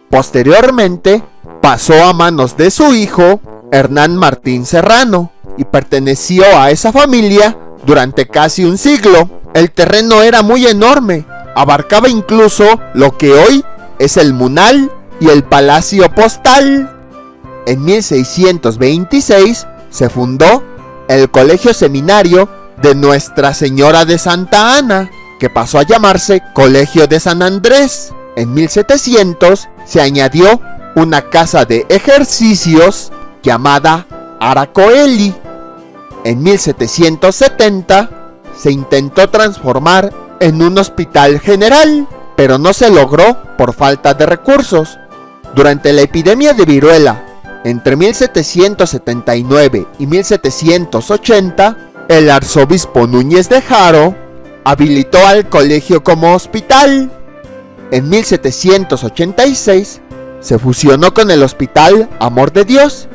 Posteriormente, pasó a manos de su hijo, Hernán Martín Serrano, y perteneció a esa familia durante casi un siglo. El terreno era muy enorme, abarcaba incluso lo que hoy es el Munal y el Palacio Postal. En 1626 se fundó el Colegio Seminario de Nuestra Señora de Santa Ana, que pasó a llamarse Colegio de San Andrés. En 1700 se añadió una casa de ejercicios llamada Aracoeli. En 1770 se intentó transformar en un hospital general, pero no se logró por falta de recursos. Durante la epidemia de viruela, entre 1779 y 1780, el arzobispo Núñez de Haro habilitó al colegio como hospital. En 1786 se fusionó con el Hospital Amor de Dios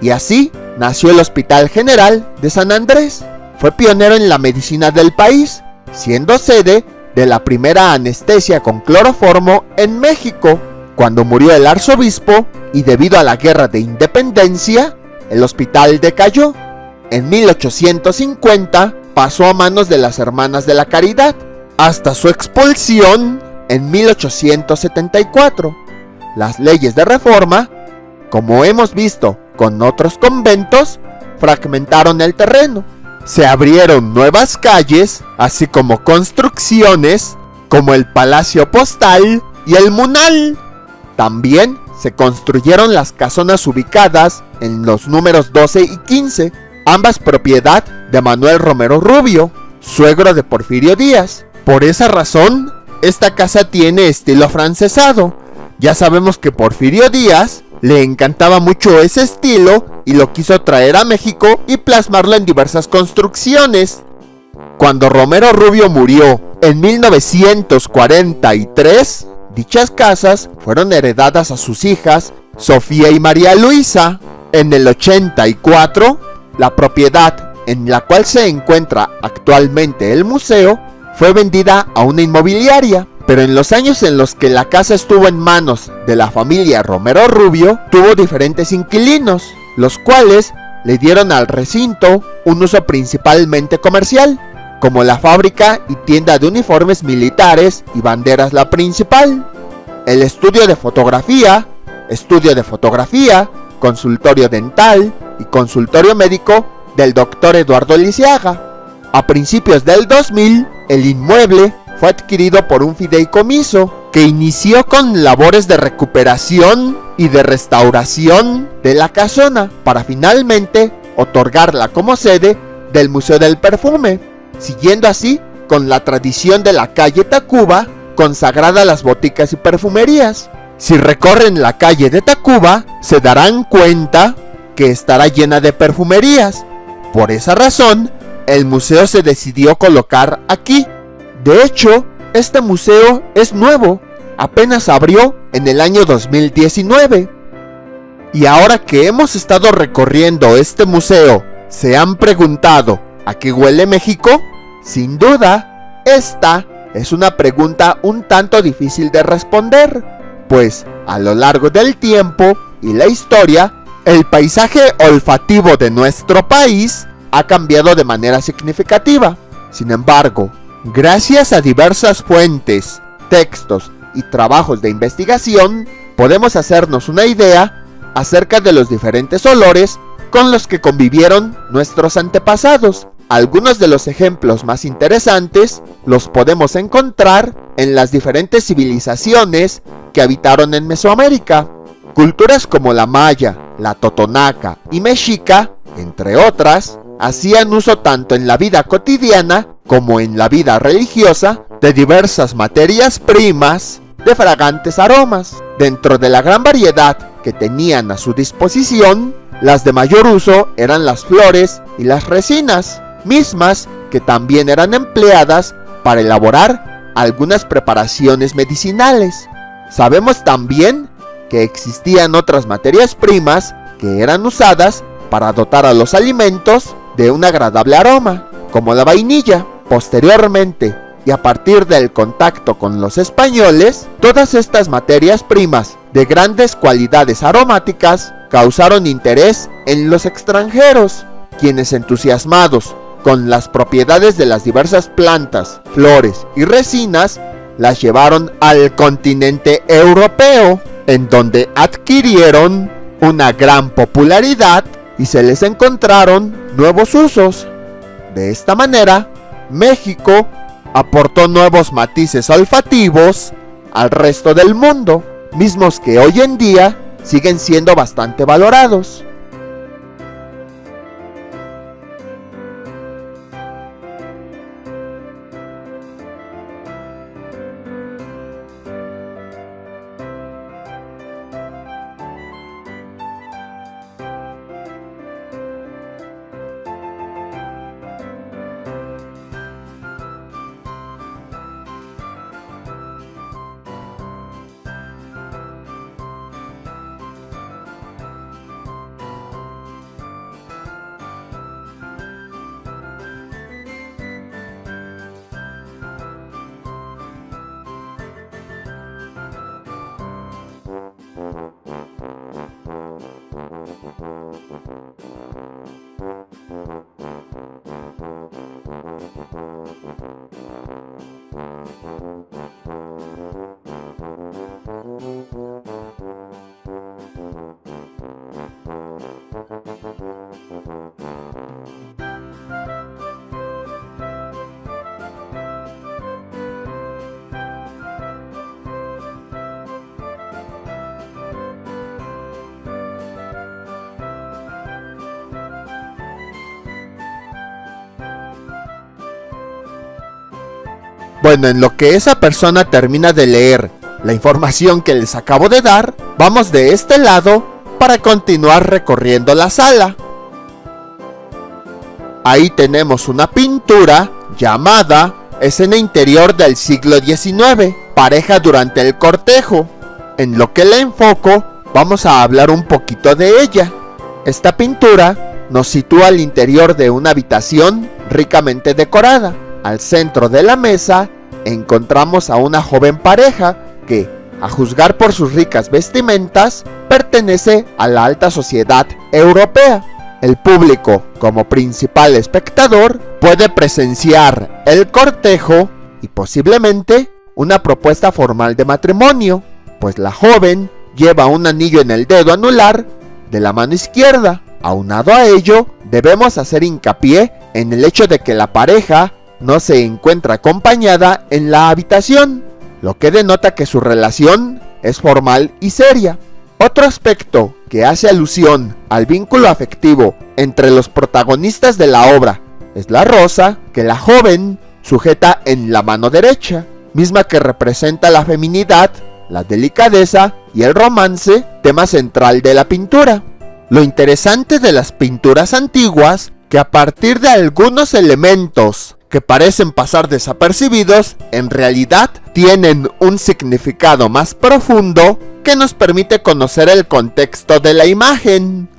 y así nació el Hospital General de San Andrés. Fue pionero en la medicina del país, siendo sede de la primera anestesia con cloroformo en México. Cuando murió el arzobispo y debido a la Guerra de Independencia, el hospital decayó. En 1850 pasó a manos de las Hermanas de la Caridad, hasta su expulsión en 1874. Las leyes de reforma, como hemos visto con otros conventos, fragmentaron el terreno. Se abrieron nuevas calles, así como construcciones como el Palacio Postal y el Munal. También se construyeron las casonas ubicadas en los números 12 y 15, ambas propiedad de Manuel Romero Rubio, suegro de Porfirio Díaz. Por esa razón, esta casa tiene estilo afrancesado. Ya sabemos que Porfirio Díaz le encantaba mucho ese estilo y lo quiso traer a México y plasmarlo en diversas construcciones. Cuando Romero Rubio murió en 1943, dichas casas fueron heredadas a sus hijas Sofía y María Luisa. En el 84, la propiedad en la cual se encuentra actualmente el museo fue vendida a una inmobiliaria. Pero en los años en los que la casa estuvo en manos de la familia Romero Rubio, tuvo diferentes inquilinos, los cuales le dieron al recinto un uso principalmente comercial, como la fábrica y tienda de uniformes militares y banderas La Principal, el estudio de fotografía, consultorio dental y consultorio médico del Dr. Eduardo Lisiaga. A principios del 2000, el inmueble fue adquirido por un fideicomiso que inició con labores de recuperación y de restauración de la casona para finalmente otorgarla como sede del Museo del Perfume, siguiendo así con la tradición de la calle Tacuba consagrada a las boticas y perfumerías. Si recorren la calle de Tacuba, se darán cuenta que estará llena de perfumerías. Por esa razón, el museo se decidió colocar aquí. De hecho, este museo es nuevo, apenas abrió en el año 2019. Y ahora que hemos estado recorriendo este museo, ¿se han preguntado a qué huele México? Sin duda, esta es una pregunta un tanto difícil de responder, pues a lo largo del tiempo y la historia, el paisaje olfativo de nuestro país ha cambiado de manera significativa. Sin embargo, gracias a diversas fuentes, textos y trabajos de investigación, podemos hacernos una idea acerca de los diferentes olores con los que convivieron nuestros antepasados. Algunos de los ejemplos más interesantes los podemos encontrar en las diferentes civilizaciones que habitaron en Mesoamérica. Culturas como la maya, la totonaca y mexica, entre otras, hacían uso tanto en la vida cotidiana como en la vida religiosa de diversas materias primas de fragantes aromas. Dentro de la gran variedad que tenían a su disposición, las de mayor uso eran las flores y las resinas, mismas que también eran empleadas para elaborar algunas preparaciones medicinales. Sabemos también que existían otras materias primas que eran usadas para dotar a los alimentos de un agradable aroma, como la vainilla. Posteriormente, y a partir del contacto con los españoles, todas estas materias primas de grandes cualidades aromáticas causaron interés en los extranjeros, quienes, entusiasmados con las propiedades de las diversas plantas, flores y resinas, las llevaron al continente europeo, en donde adquirieron una gran popularidad y se les encontraron nuevos usos. De esta manera, México aportó nuevos matices olfativos al resto del mundo, mismos que hoy en día siguen siendo bastante valorados. Bueno, en lo que esa persona termina de leer la información que les acabo de dar, vamos de este lado para continuar recorriendo la sala. Ahí tenemos una pintura llamada Escena interior del siglo XIX, pareja durante el cortejo. En lo que la enfoco, vamos a hablar un poquito de ella. Esta pintura nos sitúa al interior de una habitación ricamente decorada. Al centro de la mesa encontramos a una joven pareja que, a juzgar por sus ricas vestimentas, pertenece a la alta sociedad europea. El público, como principal espectador, puede presenciar el cortejo y posiblemente una propuesta formal de matrimonio, pues la joven lleva un anillo en el dedo anular de la mano izquierda. Aunado a ello, debemos hacer hincapié en el hecho de que la pareja no se encuentra acompañada en la habitación, lo que denota que su relación es formal y seria. Otro aspecto que hace alusión al vínculo afectivo entre los protagonistas de la obra es la rosa que la joven sujeta en la mano derecha, misma que representa la feminidad, la delicadeza y el romance, tema central de la pintura. Lo interesante de las pinturas antiguas, que a partir de algunos elementos que parecen pasar desapercibidos, en realidad tienen un significado más profundo que nos permite conocer el contexto de la imagen.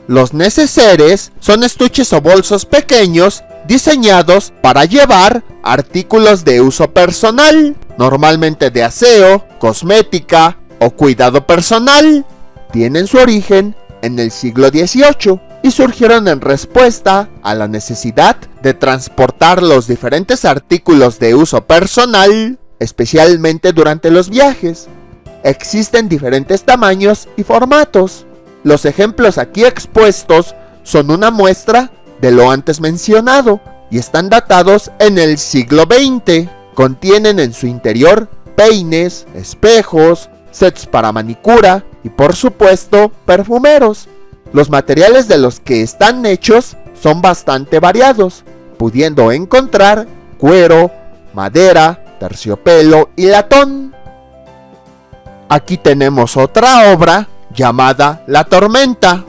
Los neceseres son estuches o bolsos pequeños diseñados para llevar artículos de uso personal, normalmente de aseo, cosmética o cuidado personal. Tienen su origen en el siglo XVIII y surgieron en respuesta a la necesidad de transportar los diferentes artículos de uso personal, especialmente durante los viajes. Existen diferentes tamaños y formatos. Los ejemplos aquí expuestos son una muestra de lo antes mencionado y están datados en el siglo XX. Contienen en su interior peines, espejos, sets para manicura y por supuesto perfumeros. Los materiales de los que están hechos son bastante variados, pudiendo encontrar cuero, madera, terciopelo y latón. Aquí tenemos otra obra llamada La Tormenta.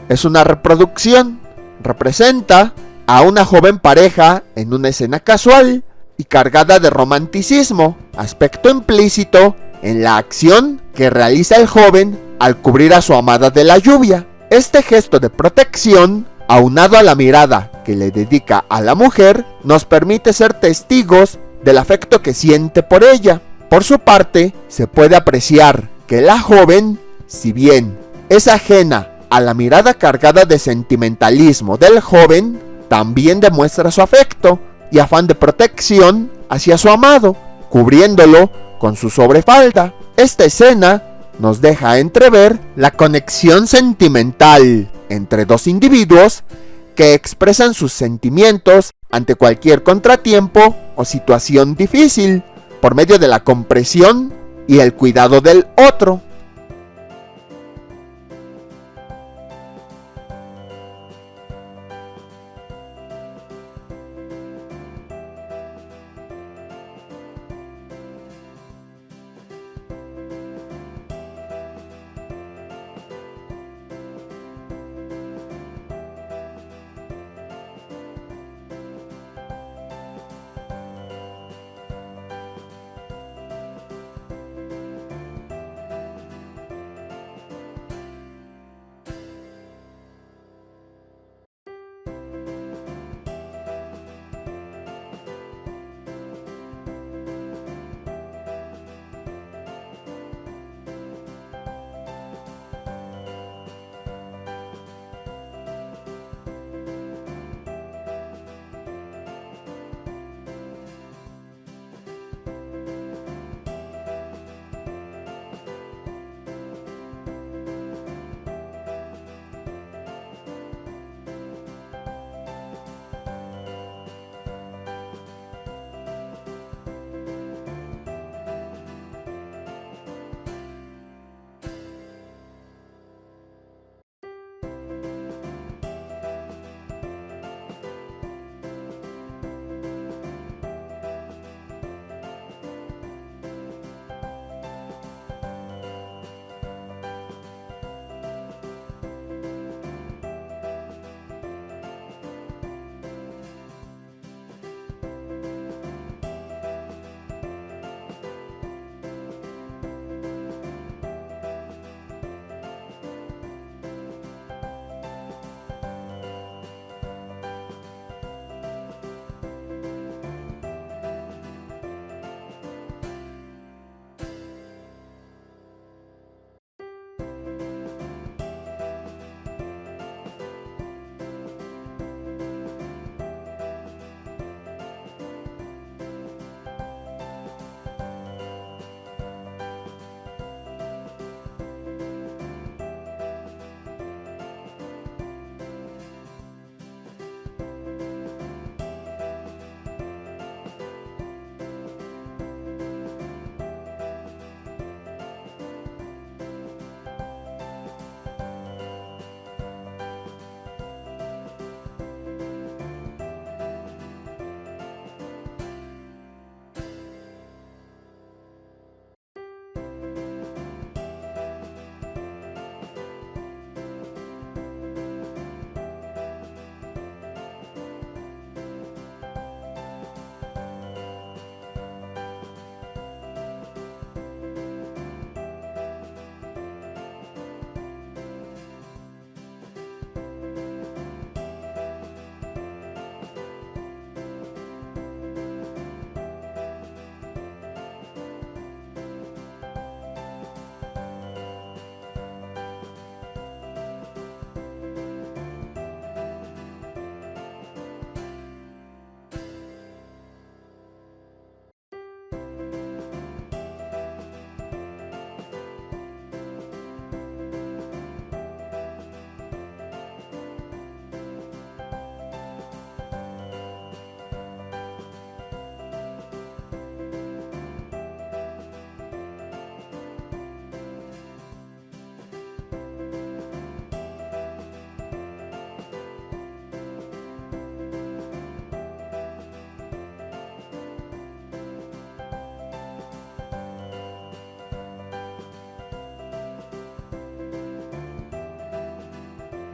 Es una reproducción. Representa a una joven pareja en una escena casual y cargada de romanticismo, aspecto implícito en la acción que realiza el joven al cubrir a su amada de la lluvia. Este gesto de protección, aunado a la mirada que le dedica a la mujer, nos permite ser testigos del afecto que siente por ella. Por su parte, se puede apreciar que la joven, si bien es ajena a la mirada cargada de sentimentalismo del joven, también demuestra su afecto y afán de protección hacia su amado, cubriéndolo con su sobrefalda. Esta escena nos deja entrever la conexión sentimental entre dos individuos que expresan sus sentimientos ante cualquier contratiempo o situación difícil, por medio de la comprensión y el cuidado del otro.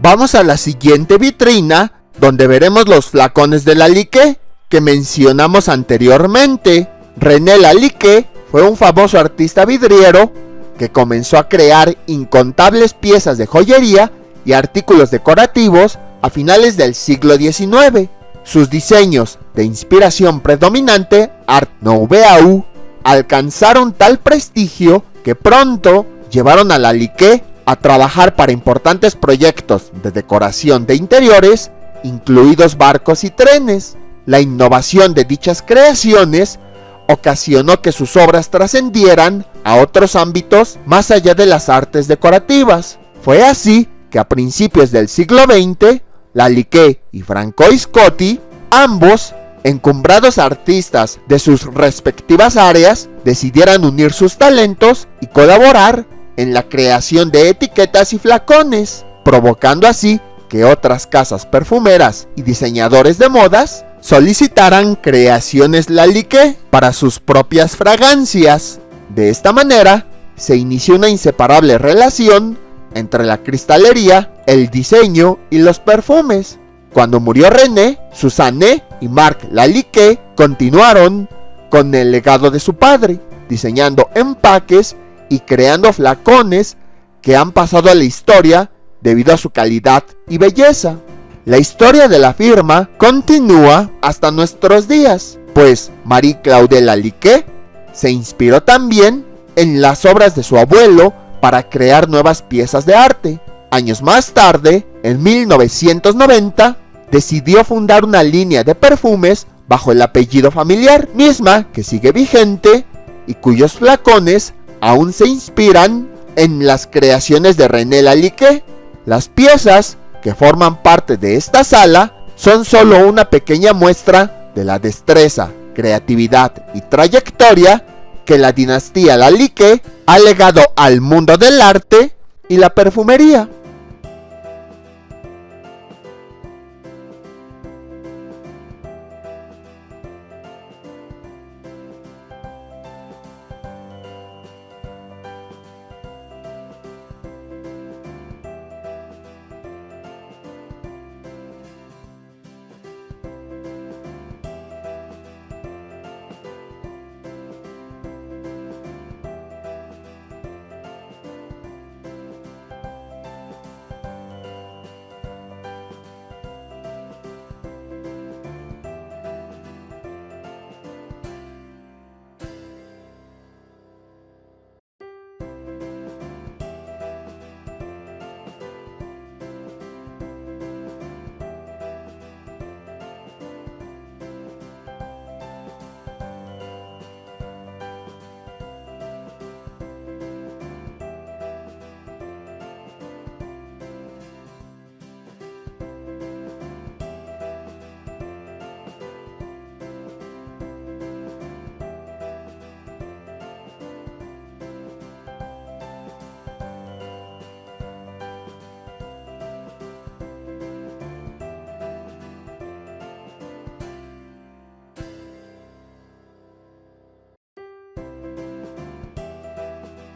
Vamos a la siguiente vitrina, donde veremos los flacones de Lalique que mencionamos anteriormente. René Lalique fue un famoso artista vidriero que comenzó a crear incontables piezas de joyería y artículos decorativos a finales del siglo XIX. Sus diseños, de inspiración predominante Art Nouveau, alcanzaron tal prestigio que pronto llevaron a Lalique a trabajar para importantes proyectos de decoración de interiores, incluidos barcos y trenes. La innovación de dichas creaciones ocasionó que sus obras trascendieran a otros ámbitos más allá de las artes decorativas. Fue así que a principios del siglo XX, Lalique y Franco Scotti, ambos encumbrados artistas de sus respectivas áreas, decidieran unir sus talentos y colaborar en la creación de etiquetas y flacones, provocando así que otras casas perfumeras y diseñadores de modas solicitaran creaciones Lalique para sus propias fragancias. De esta manera, se inició una inseparable relación entre la cristalería, el diseño y los perfumes. Cuando murió René, Suzanne y Marc Lalique continuaron con el legado de su padre, diseñando empaques y creando flacones que han pasado a la historia debido a su calidad y belleza. La historia de la firma continúa hasta nuestros días, pues Marie-Claude Lalique se inspiró también en las obras de su abuelo para crear nuevas piezas de arte. Años más tarde, en 1990, decidió fundar una línea de perfumes bajo el apellido familiar, misma que sigue vigente y cuyos flacones aún se inspiran en las creaciones de René Lalique. Las piezas que forman parte de esta sala son solo una pequeña muestra de la destreza, creatividad y trayectoria que la dinastía Lalique ha legado al mundo del arte y la perfumería.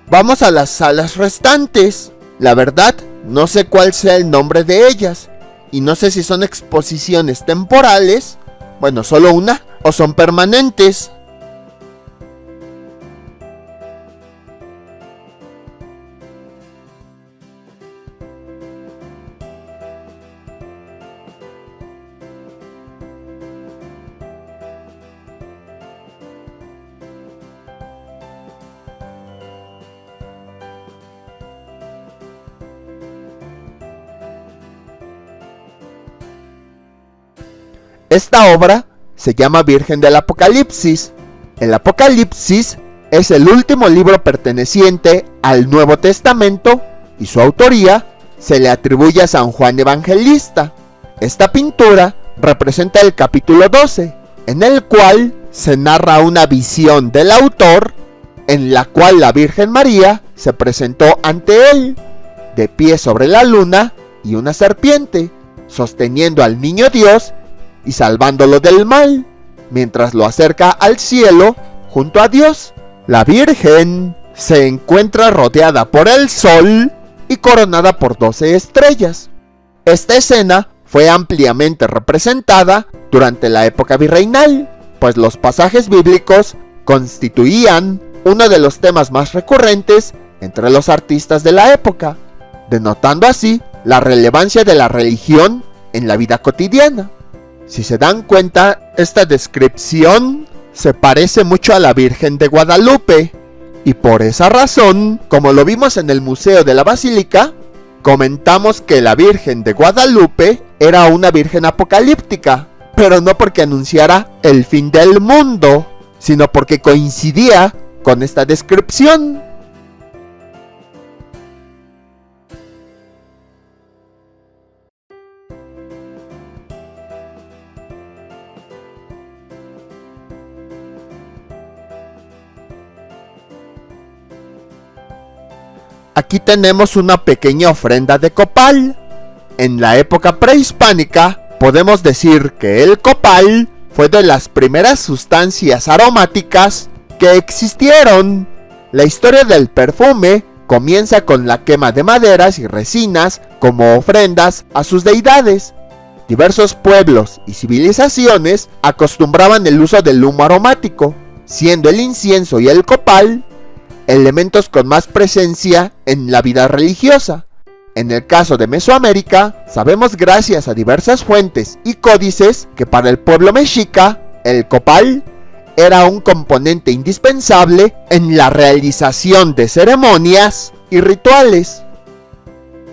Vamos a las salas restantes. La verdad, no sé cuál sea el nombre de ellas, y no sé si son exposiciones temporales, bueno, solo una, o son permanentes. Esta obra se llama Virgen del Apocalipsis. El Apocalipsis es el último libro perteneciente al Nuevo Testamento y su autoría se le atribuye a San Juan Evangelista. Esta pintura representa el capítulo 12, en el cual se narra una visión del autor en la cual la Virgen María se presentó ante él, de pie sobre la luna y una serpiente, sosteniendo al niño Dios y salvándolo del mal, mientras lo acerca al cielo junto a Dios. La Virgen se encuentra rodeada por el sol y coronada por 12 estrellas. Esta escena fue ampliamente representada durante la época virreinal, pues los pasajes bíblicos constituían uno de los temas más recurrentes entre los artistas de la época, denotando así la relevancia de la religión en la vida cotidiana. Si se dan cuenta, esta descripción se parece mucho a la Virgen de Guadalupe, y por esa razón, como lo vimos en el Museo de la Basílica, comentamos que la Virgen de Guadalupe era una virgen apocalíptica, pero no porque anunciara el fin del mundo, sino porque coincidía con esta descripción. Aquí tenemos una pequeña ofrenda de copal. En la época prehispánica, podemos decir que el copal fue de las primeras sustancias aromáticas que existieron. La historia del perfume comienza con la quema de maderas y resinas como ofrendas a sus deidades. Diversos pueblos y civilizaciones acostumbraban el uso del humo aromático, siendo el incienso y el copal elementos con más presencia en la vida religiosa. En el caso de Mesoamérica, sabemos gracias a diversas fuentes y códices que para el pueblo mexica, el copal era un componente indispensable en la realización de ceremonias y rituales.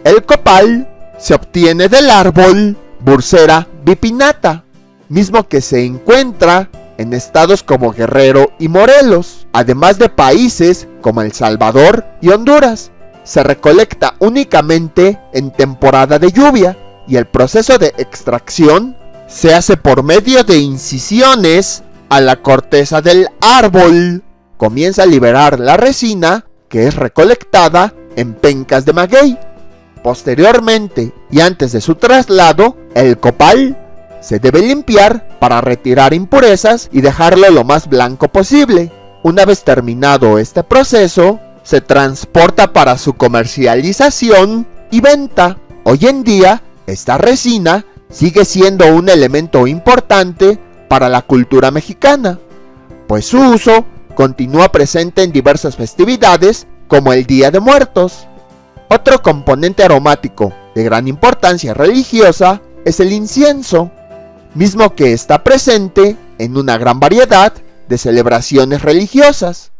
El copal se obtiene del árbol Bursera bipinata, mismo que se encuentra en estados como Guerrero y Morelos, además de países como El Salvador y Honduras. Se recolecta únicamente en temporada de lluvia y el proceso de extracción se hace por medio de incisiones a la corteza del árbol. Comienza a liberar la resina que es recolectada en pencas de maguey. Posteriormente y antes de su traslado, el copal se debe limpiar para retirar impurezas y dejarlo lo más blanco posible. Una vez terminado este proceso, se transporta para su comercialización y venta. Hoy en día, esta resina sigue siendo un elemento importante para la cultura mexicana, pues su uso continúa presente en diversas festividades como el Día de Muertos. Otro componente aromático de gran importancia religiosa es el incienso, mismo que está presente en una gran variedad de celebraciones religiosas.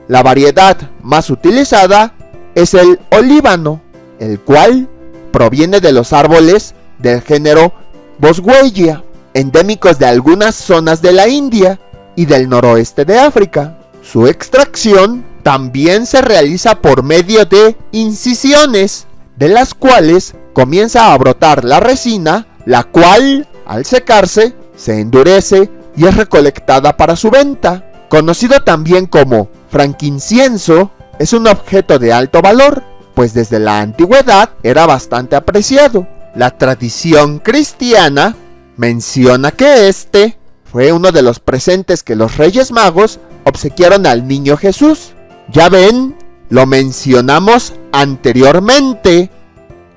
La variedad más utilizada es el olíbano, el cual proviene de los árboles del género Boswellia, endémicos de algunas zonas de la India y del noroeste de África. Su extracción también se realiza por medio de incisiones, de las cuales comienza a brotar la resina, la cual, al secarse, se endurece y es recolectada para su venta. Conocido también como franquincienso, es un objeto de alto valor, pues desde la antigüedad era bastante apreciado. La tradición cristiana menciona que este fue uno de los presentes que los Reyes Magos obsequiaron al niño Jesús. Ya ven, lo mencionamos anteriormente.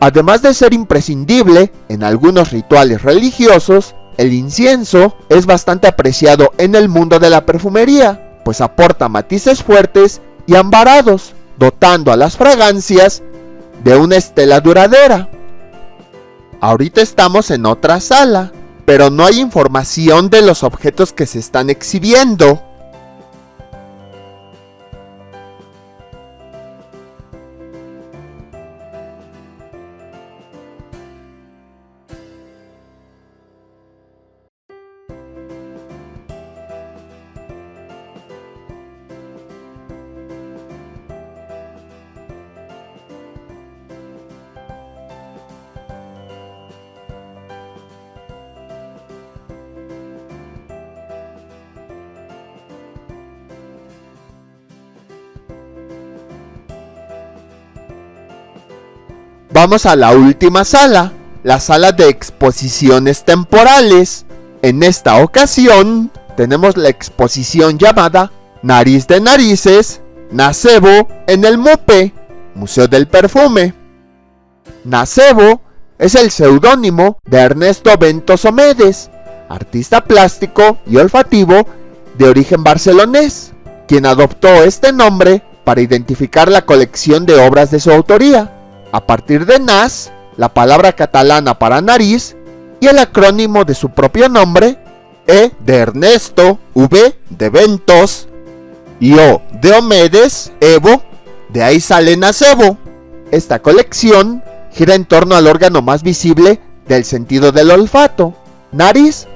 Además de ser imprescindible en algunos rituales religiosos, el incienso es bastante apreciado en el mundo de la perfumería, pues aporta matices fuertes y ambarados, dotando a las fragancias de una estela duradera. Ahorita estamos en otra sala, pero no hay información de los objetos que se están exhibiendo. Vamos a la última sala, la sala de exposiciones temporales. En esta ocasión tenemos la exposición llamada Nariz de Narices, Nacebo en el MUPE, Museo del Perfume. Nacebo es el seudónimo de Ernesto Ventoso Medes, artista plástico y olfativo de origen barcelonés, quien adoptó este nombre para identificar la colección de obras de su autoría. A partir de nas, la palabra catalana para nariz y el acrónimo de su propio nombre, E de Ernesto, V de Ventos y O de Omedes, Evo, de ahí sale Nacebo. Esta colección gira en torno al órgano más visible del sentido del olfato, nariz.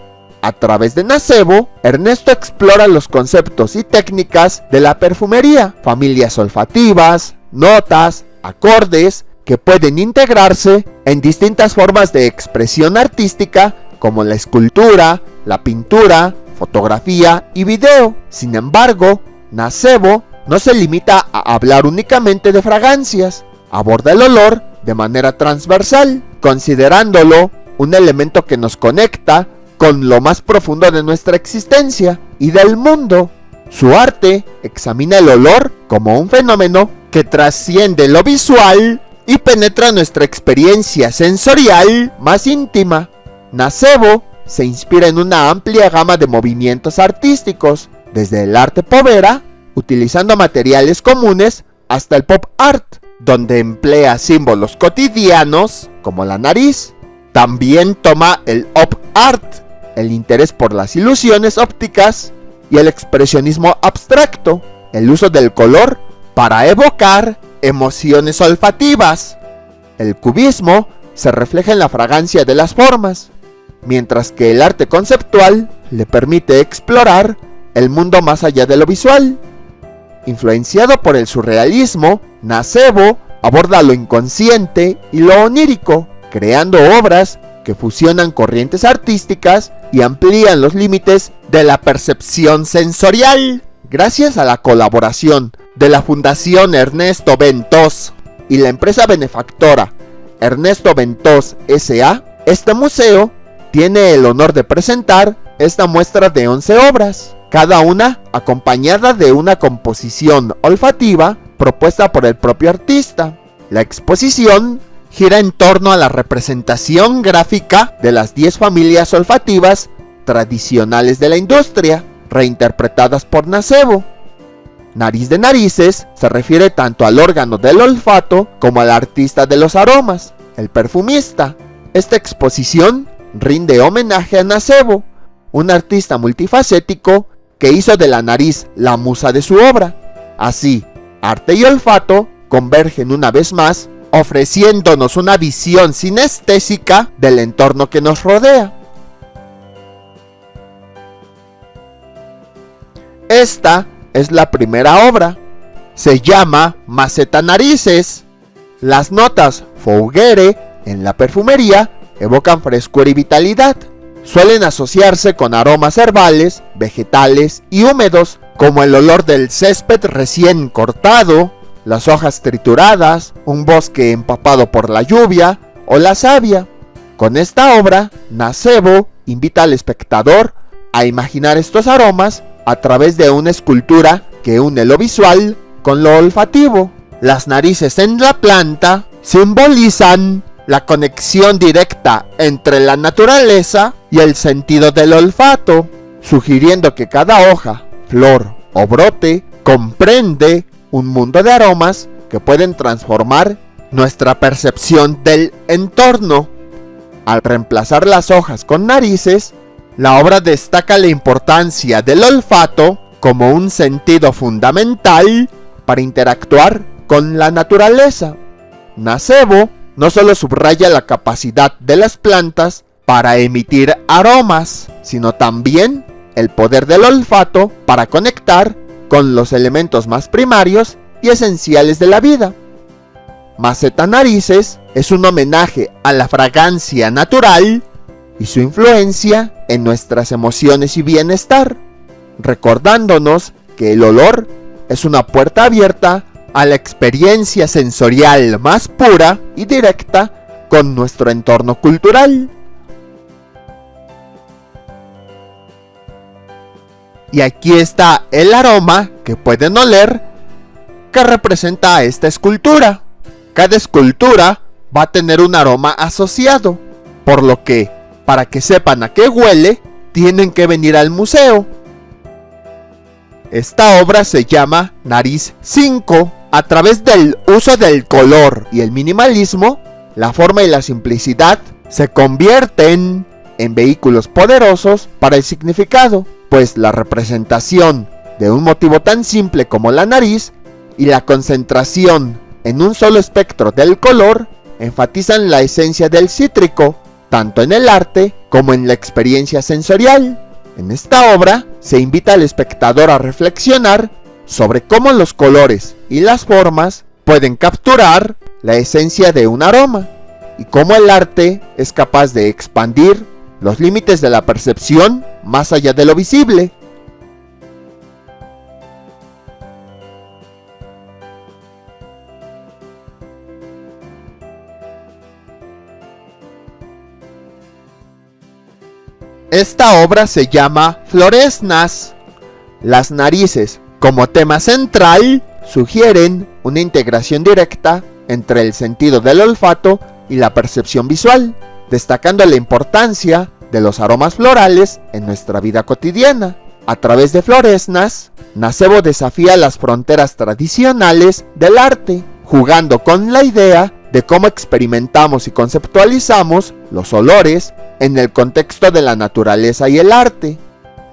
A través de Nacebo, Ernesto explora los conceptos y técnicas de la perfumería, familias olfativas, notas, acordes, que pueden integrarse en distintas formas de expresión artística como la escultura, la pintura, fotografía y video. Sin embargo, Nacebo no se limita a hablar únicamente de fragancias, aborda el olor de manera transversal, considerándolo un elemento que nos conecta con lo más profundo de nuestra existencia y del mundo. Su arte examina el olor como un fenómeno que trasciende lo visual y penetra nuestra experiencia sensorial más íntima. Nacebo se inspira en una amplia gama de movimientos artísticos, desde el arte povera, utilizando materiales comunes, hasta el pop art, donde emplea símbolos cotidianos como la nariz. También toma el op art, el interés por las ilusiones ópticas, y el expresionismo abstracto, el uso del color para evocar emociones olfativas. El cubismo se refleja en la fragancia de las formas, mientras que el arte conceptual le permite explorar el mundo más allá de lo visual. Influenciado por el surrealismo, Nacebo aborda lo inconsciente y lo onírico, creando obras que fusionan corrientes artísticas y amplían los límites de la percepción sensorial. Gracias a la colaboración de la Fundación Ernesto Ventós y la empresa benefactora Ernesto Ventós S.A., este museo tiene el honor de presentar esta muestra de 11 obras, cada una acompañada de una composición olfativa propuesta por el propio artista. La exposición gira en torno a la representación gráfica de las 10 familias olfativas tradicionales de la industria, reinterpretadas por Nacebo. Nariz de narices se refiere tanto al órgano del olfato como al artista de los aromas, el perfumista. Esta exposición rinde homenaje a Nacebo, un artista multifacético que hizo de la nariz la musa de su obra. Así, arte y olfato convergen una vez más, ofreciéndonos una visión sinestésica del entorno que nos rodea. Esta es la primera obra. Se llama Maceta Narices. Las notas Fougere en la perfumería evocan frescura y vitalidad. Suelen asociarse con aromas herbales, vegetales y húmedos, como el olor del césped recién cortado, las hojas trituradas, un bosque empapado por la lluvia o la savia. Con esta obra, Nacebo invita al espectador a imaginar estos aromas a través de una escultura que une lo visual con lo olfativo. Las narices en la planta simbolizan la conexión directa entre la naturaleza y el sentido del olfato, sugiriendo que cada hoja, flor o brote comprende un mundo de aromas que pueden transformar nuestra percepción del entorno. Al reemplazar las hojas con narices, la obra destaca la importancia del olfato como un sentido fundamental para interactuar con la naturaleza. Nacebo no solo subraya la capacidad de las plantas para emitir aromas, sino también el poder del olfato para conectar con los elementos más primarios y esenciales de la vida. Maceta Narices es un homenaje a la fragancia natural y su influencia en nuestras emociones y bienestar, recordándonos que el olor es una puerta abierta a la experiencia sensorial más pura y directa con nuestro entorno cultural. Y aquí está el aroma que pueden oler que representa a esta escultura. Cada escultura va a tener un aroma asociado, por lo que, para que sepan a qué huele, tienen que venir al museo. Esta obra se llama Nariz 5. A través del uso del color y el minimalismo, la forma y la simplicidad se convierten en vehículos poderosos para el significado, pues la representación de un motivo tan simple como la nariz y la concentración en un solo espectro del color enfatizan la esencia del cítrico, tanto en el arte como en la experiencia sensorial. En esta obra se invita al espectador a reflexionar sobre cómo los colores y las formas pueden capturar la esencia de un aroma y cómo el arte es capaz de expandir los límites de la percepción más allá de lo visible. Esta obra se llama Floresnas. Las narices, como tema central, sugieren una integración directa entre el sentido del olfato y la percepción visual, destacando la importancia de los aromas florales en nuestra vida cotidiana. A través de Floresnas, Nacebo desafía las fronteras tradicionales del arte, jugando con la idea de cómo experimentamos y conceptualizamos los olores en el contexto de la naturaleza y el arte.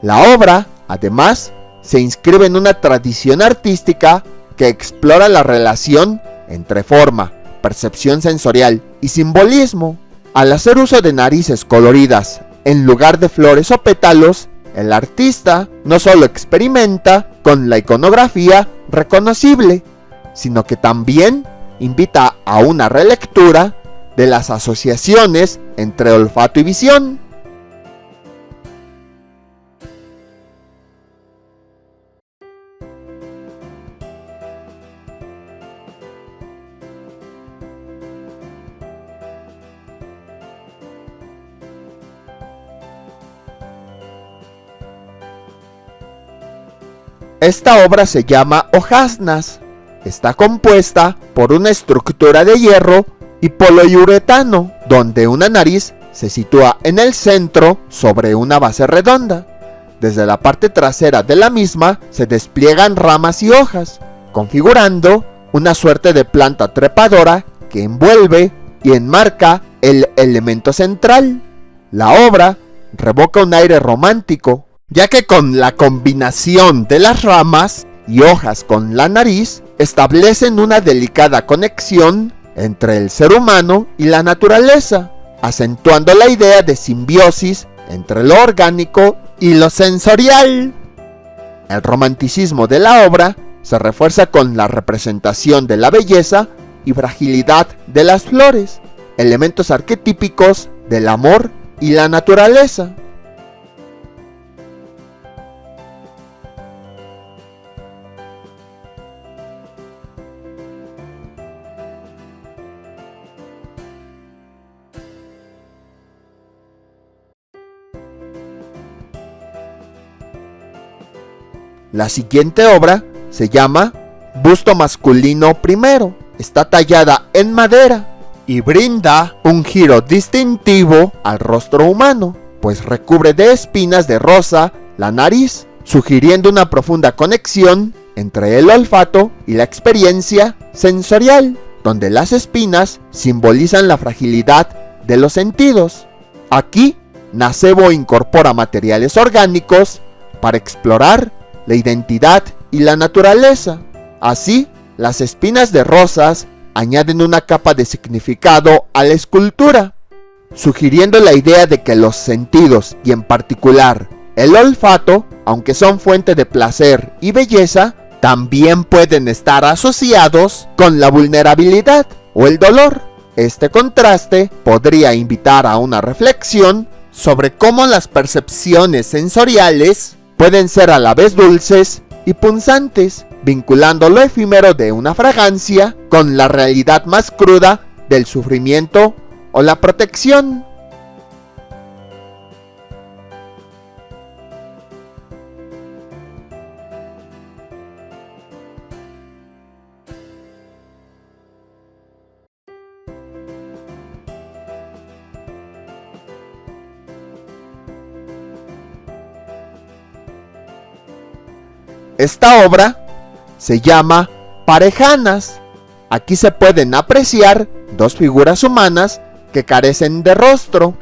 La obra, además, se inscribe en una tradición artística que explora la relación entre forma, percepción sensorial y simbolismo. Al hacer uso de narices coloridas en lugar de flores o pétalos, el artista no solo experimenta con la iconografía reconocible, sino que también invita a una relectura de las asociaciones entre olfato y visión. Esta obra se llama Hojasnas. Está compuesta por una estructura de hierro y poliuretano, donde una nariz se sitúa en el centro sobre una base redonda. Desde la parte trasera de la misma se despliegan ramas y hojas, configurando una suerte de planta trepadora que envuelve y enmarca el elemento central. La obra revoca un aire romántico, ya que con la combinación de las ramas y hojas con la nariz establecen una delicada conexión entre el ser humano y la naturaleza, acentuando la idea de simbiosis entre lo orgánico y lo sensorial. El romanticismo de la obra se refuerza con la representación de la belleza y fragilidad de las flores, elementos arquetípicos del amor y la naturaleza. La siguiente obra se llama Busto masculino primero. Está tallada en madera y brinda un giro distintivo al rostro humano, pues recubre de espinas de rosa la nariz, sugiriendo una profunda conexión entre el olfato y la experiencia sensorial, donde las espinas simbolizan la fragilidad de los sentidos. Aquí, Nacebo incorpora materiales orgánicos para explorar la identidad y la naturaleza. Así, las espinas de rosas añaden una capa de significado a la escultura, sugiriendo la idea de que los sentidos, y en particular el olfato, aunque son fuente de placer y belleza, también pueden estar asociados con la vulnerabilidad o el dolor. Este contraste podría invitar a una reflexión sobre cómo las percepciones sensoriales pueden ser a la vez dulces y punzantes, vinculando lo efímero de una fragancia con la realidad más cruda del sufrimiento o la protección. Esta obra se llama Parejanas. Aquí se pueden apreciar dos figuras humanas que carecen de rostro,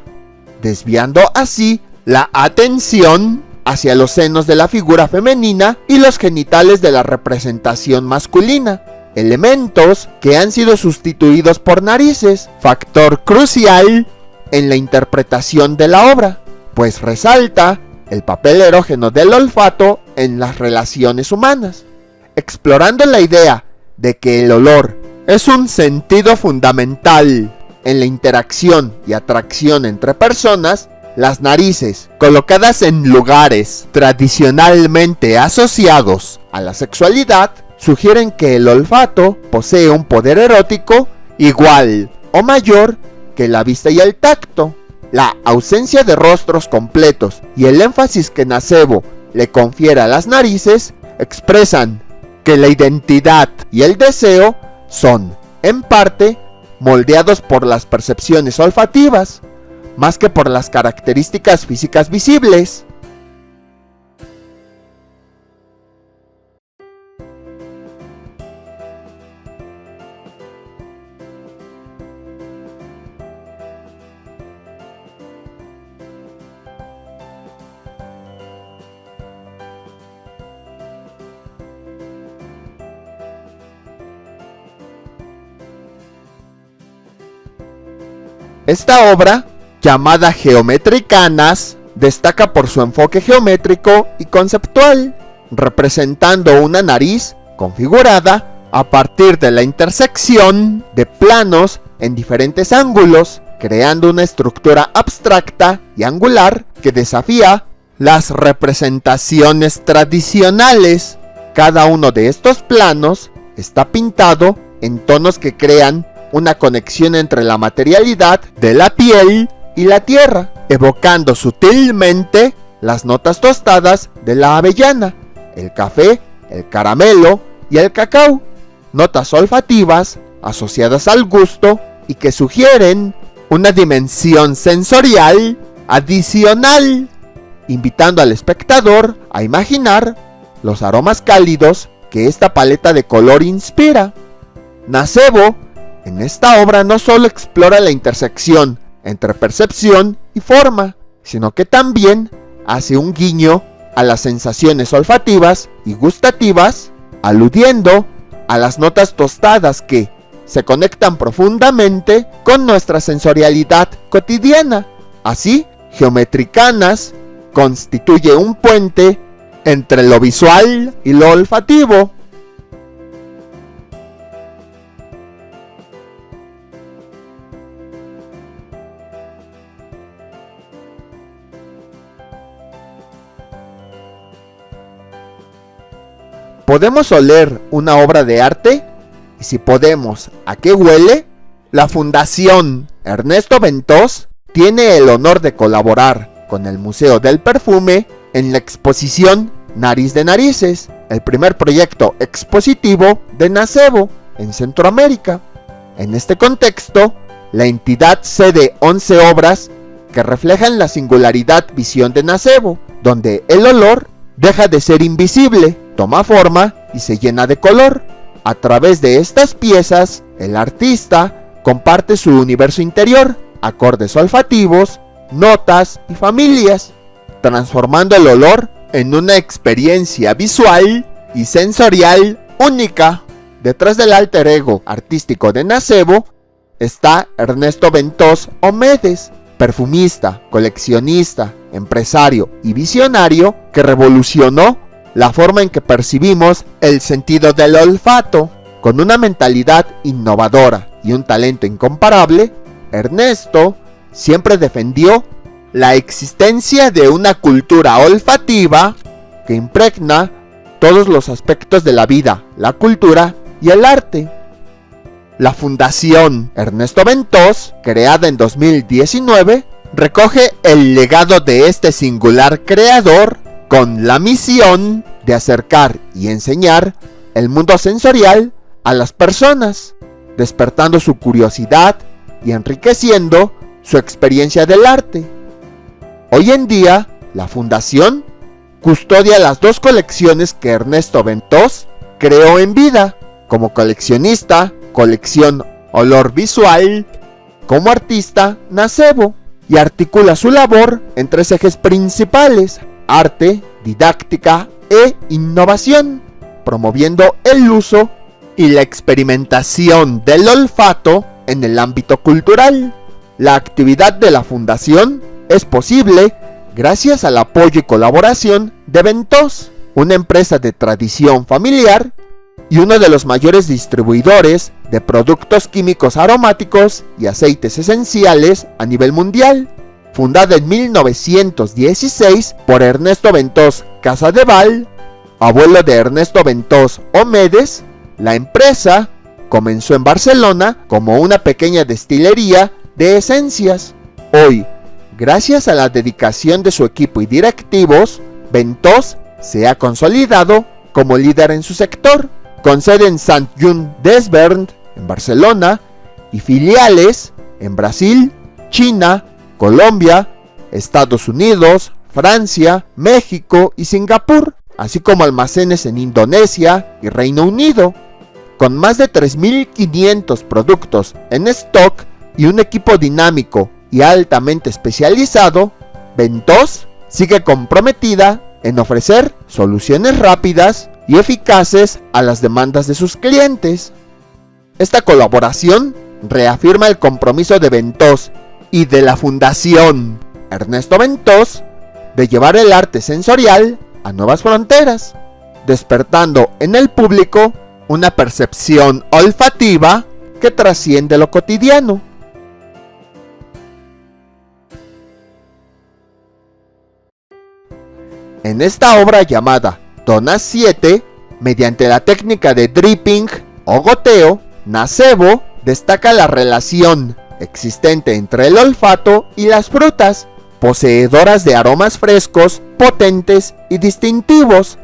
desviando así la atención hacia los senos de la figura femenina y los genitales de la representación masculina, elementos que han sido sustituidos por narices, factor crucial en la interpretación de la obra, pues resalta el papel erógeno del olfato en las relaciones humanas, explorando la idea de que el olor es un sentido fundamental en la interacción y atracción entre personas. Las narices, colocadas en lugares tradicionalmente asociados a la sexualidad, sugieren que el olfato posee un poder erótico igual o mayor que la vista y el tacto. la ausencia de rostros completos y el énfasis que Nacebo le confiere a las narices expresan que la identidad y el deseo son, en parte, moldeados por las percepciones olfativas, más que por las características físicas visibles. Esta obra, llamada Geometricanas, destaca por su enfoque geométrico y conceptual, representando una nariz configurada a partir de la intersección de planos en diferentes ángulos, creando una estructura abstracta y angular que desafía las representaciones tradicionales. Cada uno de estos planos está pintado en tonos que crean una conexión entre la materialidad de la piel y la tierra, evocando sutilmente las notas tostadas de la avellana, el café, el caramelo y el cacao, notas olfativas asociadas al gusto y que sugieren una dimensión sensorial adicional, invitando al espectador a imaginar los aromas cálidos que esta paleta de color inspira. Nacebo en esta obra no solo explora la intersección entre percepción y forma, sino que también hace un guiño a las sensaciones olfativas y gustativas, aludiendo a las notas tostadas que se conectan profundamente con nuestra sensorialidad cotidiana. Así, Geometricanas constituye un puente entre lo visual y lo olfativo. ¿Podemos oler una obra de arte? Y si podemos, ¿a qué huele? La Fundación Ernesto Ventós tiene el honor de colaborar con el Museo del Perfume en la exposición Nariz de Narices, el primer proyecto expositivo de Nacebo en Centroamérica. En este contexto, la entidad cede 11 obras que reflejan la singularidad visión de Nacebo, donde el olor deja de ser invisible, toma forma y se llena de color. A través de estas piezas, el artista comparte su universo interior, acordes olfativos, notas y familias, transformando el olor en una experiencia visual y sensorial única. Detrás del alter ego artístico de Nacebo está Ernesto Ventós Omedes, perfumista, coleccionista, empresario y visionario que revolucionó la forma en que percibimos el sentido del olfato. Con una mentalidad innovadora y un talento incomparable, Ernesto siempre defendió la existencia de una cultura olfativa que impregna todos los aspectos de la vida, la cultura y el arte. La Fundación Ernesto Ventós, creada en 2019, recoge el legado de este singular creador con la misión de acercar y enseñar el mundo sensorial a las personas, despertando su curiosidad y enriqueciendo su experiencia del arte. Hoy en día, la Fundación custodia las dos colecciones que Ernesto Ventós creó en vida, como coleccionista, colección Olor Visual, como artista, Nacebo, y articula su labor en tres ejes principales: arte, didáctica e innovación, promoviendo el uso y la experimentación del olfato en el ámbito cultural. La actividad de la Fundación es posible gracias al apoyo y colaboración de Ventós, una empresa de tradición familiar y uno de los mayores distribuidores de productos químicos aromáticos y aceites esenciales a nivel mundial. Fundada en 1916 por Ernesto Ventós Casadeval, abuelo de Ernesto Ventós Omedes, la empresa comenzó en Barcelona como una pequeña destilería de esencias. Hoy, Gracias a la dedicación de su equipo y directivos, Ventouse se ha consolidado como líder en su sector, con sede en Sant-Just-Desvern, en Barcelona, y filiales en Brasil, China, Colombia, Estados Unidos, Francia, México y Singapur, así como almacenes en Indonesia y Reino Unido. Con más de 3.500 productos en stock y un equipo dinámico y altamente especializado, Ventouse sigue comprometida en ofrecer soluciones rápidas y eficaces a las demandas de sus clientes. Esta colaboración reafirma el compromiso de Ventouse y de la Fundación Ernesto Ventouse de llevar el arte sensorial a nuevas fronteras, despertando en el público una percepción olfativa que trasciende lo cotidiano. En esta obra llamada Donas 7, mediante la técnica de dripping o goteo, Nacebo destaca la relación existente entre el olfato y las frutas, poseedoras de aromas frescos, potentes y distintivos.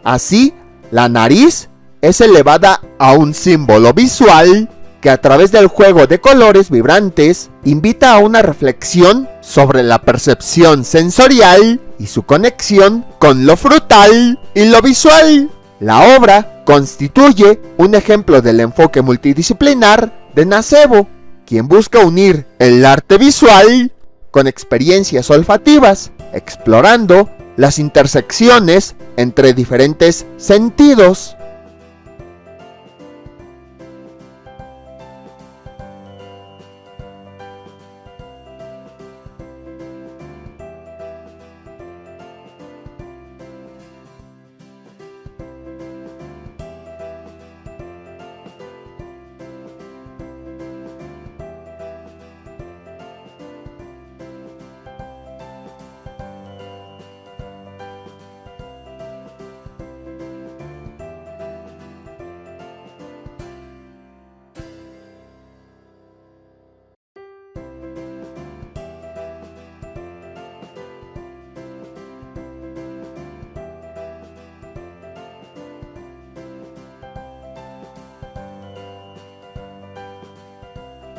Así, la nariz es elevada a un símbolo visual que a través del juego de colores vibrantes invita a una reflexión sobre la percepción sensorial y su conexión con lo frutal y lo visual. La obra constituye un ejemplo del enfoque multidisciplinar de Nacebo, quien busca unir el arte visual con experiencias olfativas, explorando las intersecciones entre diferentes sentidos.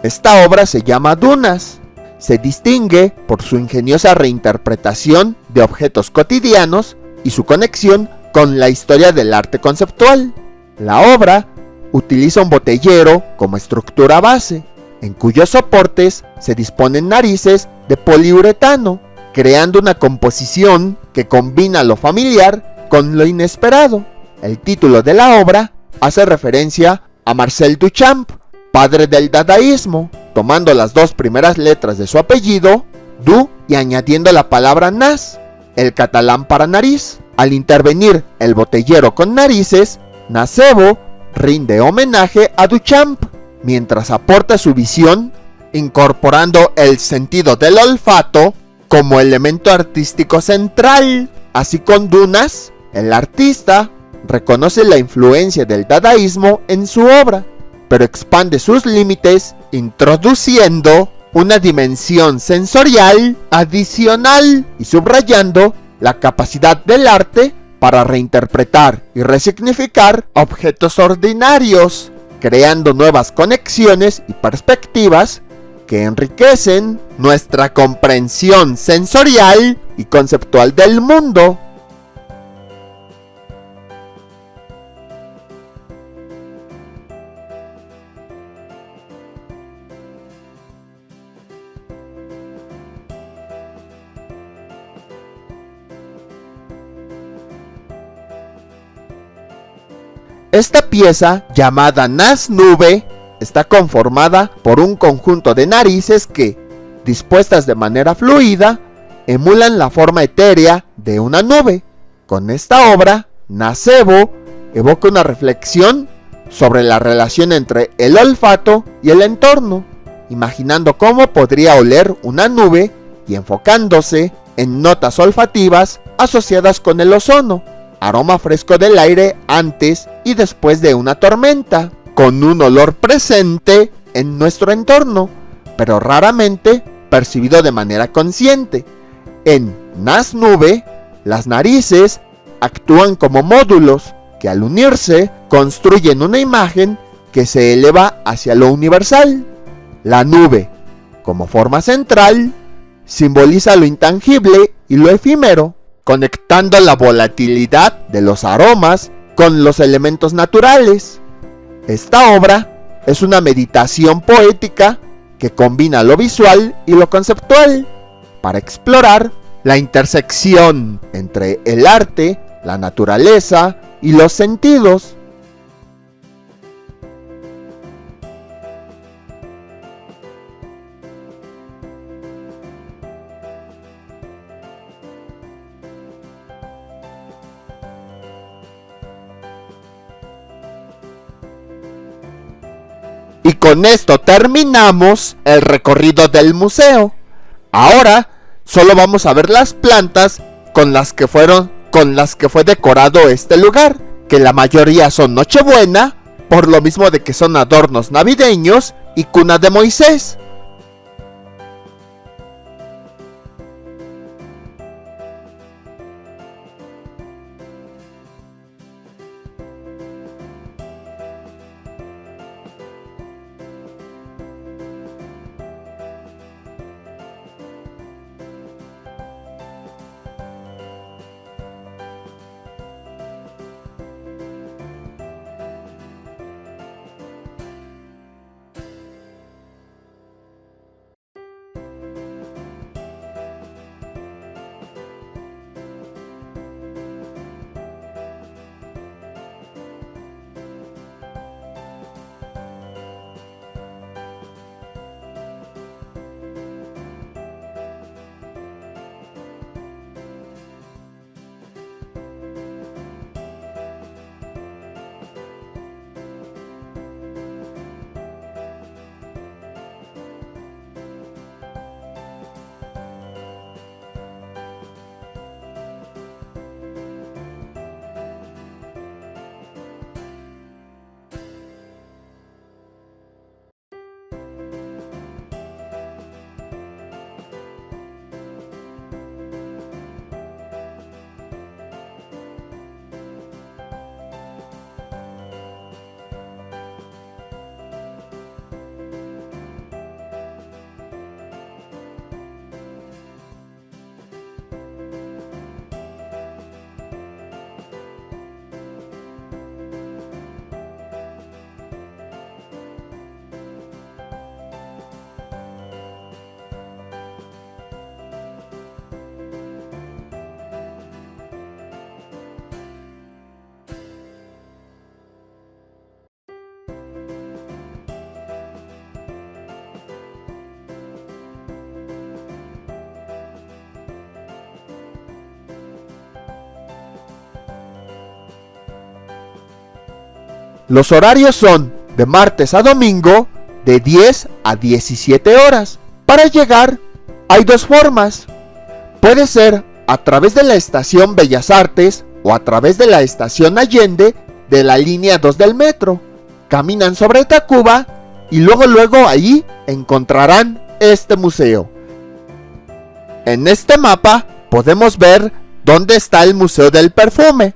Esta obra se llama Dunas. Se distingue por su ingeniosa reinterpretación de objetos cotidianos y su conexión con la historia del arte conceptual. La obra utiliza un botellero como estructura base, en cuyos soportes se disponen narices de poliuretano, creando una composición que combina lo familiar con lo inesperado. El título de la obra hace referencia a Marcel Duchamp, padre del dadaísmo, tomando las dos primeras letras de su apellido, Du, y añadiendo la palabra Nas, el catalán para nariz. Al intervenir el botellero con narices, Nacebo rinde homenaje a Duchamp, mientras aporta su visión, incorporando el sentido del olfato como elemento artístico central. Así, con Dunas, el artista reconoce la influencia del dadaísmo en su obra, pero expande sus límites introduciendo una dimensión sensorial adicional y subrayando la capacidad del arte para reinterpretar y resignificar objetos ordinarios, creando nuevas conexiones y perspectivas que enriquecen nuestra comprensión sensorial y conceptual del mundo. Esta pieza, llamada Nas Nube, está conformada por un conjunto de narices que, dispuestas de manera fluida, emulan la forma etérea de una nube. Con esta obra, Nacebo evoca una reflexión sobre la relación entre el olfato y el entorno, imaginando cómo podría oler una nube y enfocándose en notas olfativas asociadas con el ozono, aroma fresco del aire antes y después de una tormenta, con un olor presente en nuestro entorno, pero raramente percibido de manera consciente. En Nas-Nube, las narices actúan como módulos que al unirse construyen una imagen que se eleva hacia lo universal. La nube, como forma central, simboliza lo intangible y lo efímero, conectando la volatilidad de los aromas con los elementos naturales. Esta obra es una meditación poética que combina lo visual y lo conceptual para explorar la intersección entre el arte, la naturaleza y los sentidos. Y con esto terminamos el recorrido del museo. Ahora solo vamos a ver las plantas con las que fue decorado este lugar, que la mayoría son Nochebuena, por lo mismo de que son adornos navideños y cuna de Moisés. Los horarios son de martes a domingo de 10 a 17 horas. Para llegar hay dos formas. Puede ser a través de la estación Bellas Artes o a través de la estación Allende de la línea 2 del metro. Caminan sobre Tacuba y luego ahí encontrarán este museo. En este mapa podemos ver dónde está el Museo del Perfume,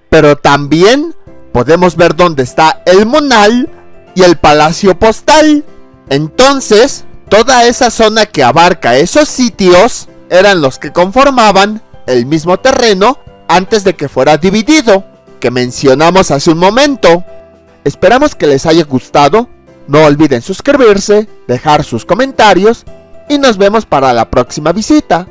pero también podemos ver dónde está el Munal y el Palacio Postal. Entonces, toda esa zona que abarca esos sitios eran los que conformaban el mismo terreno antes de que fuera dividido, que mencionamos hace un momento. Esperamos que les haya gustado. No olviden suscribirse, dejar sus comentarios y nos vemos para la próxima visita.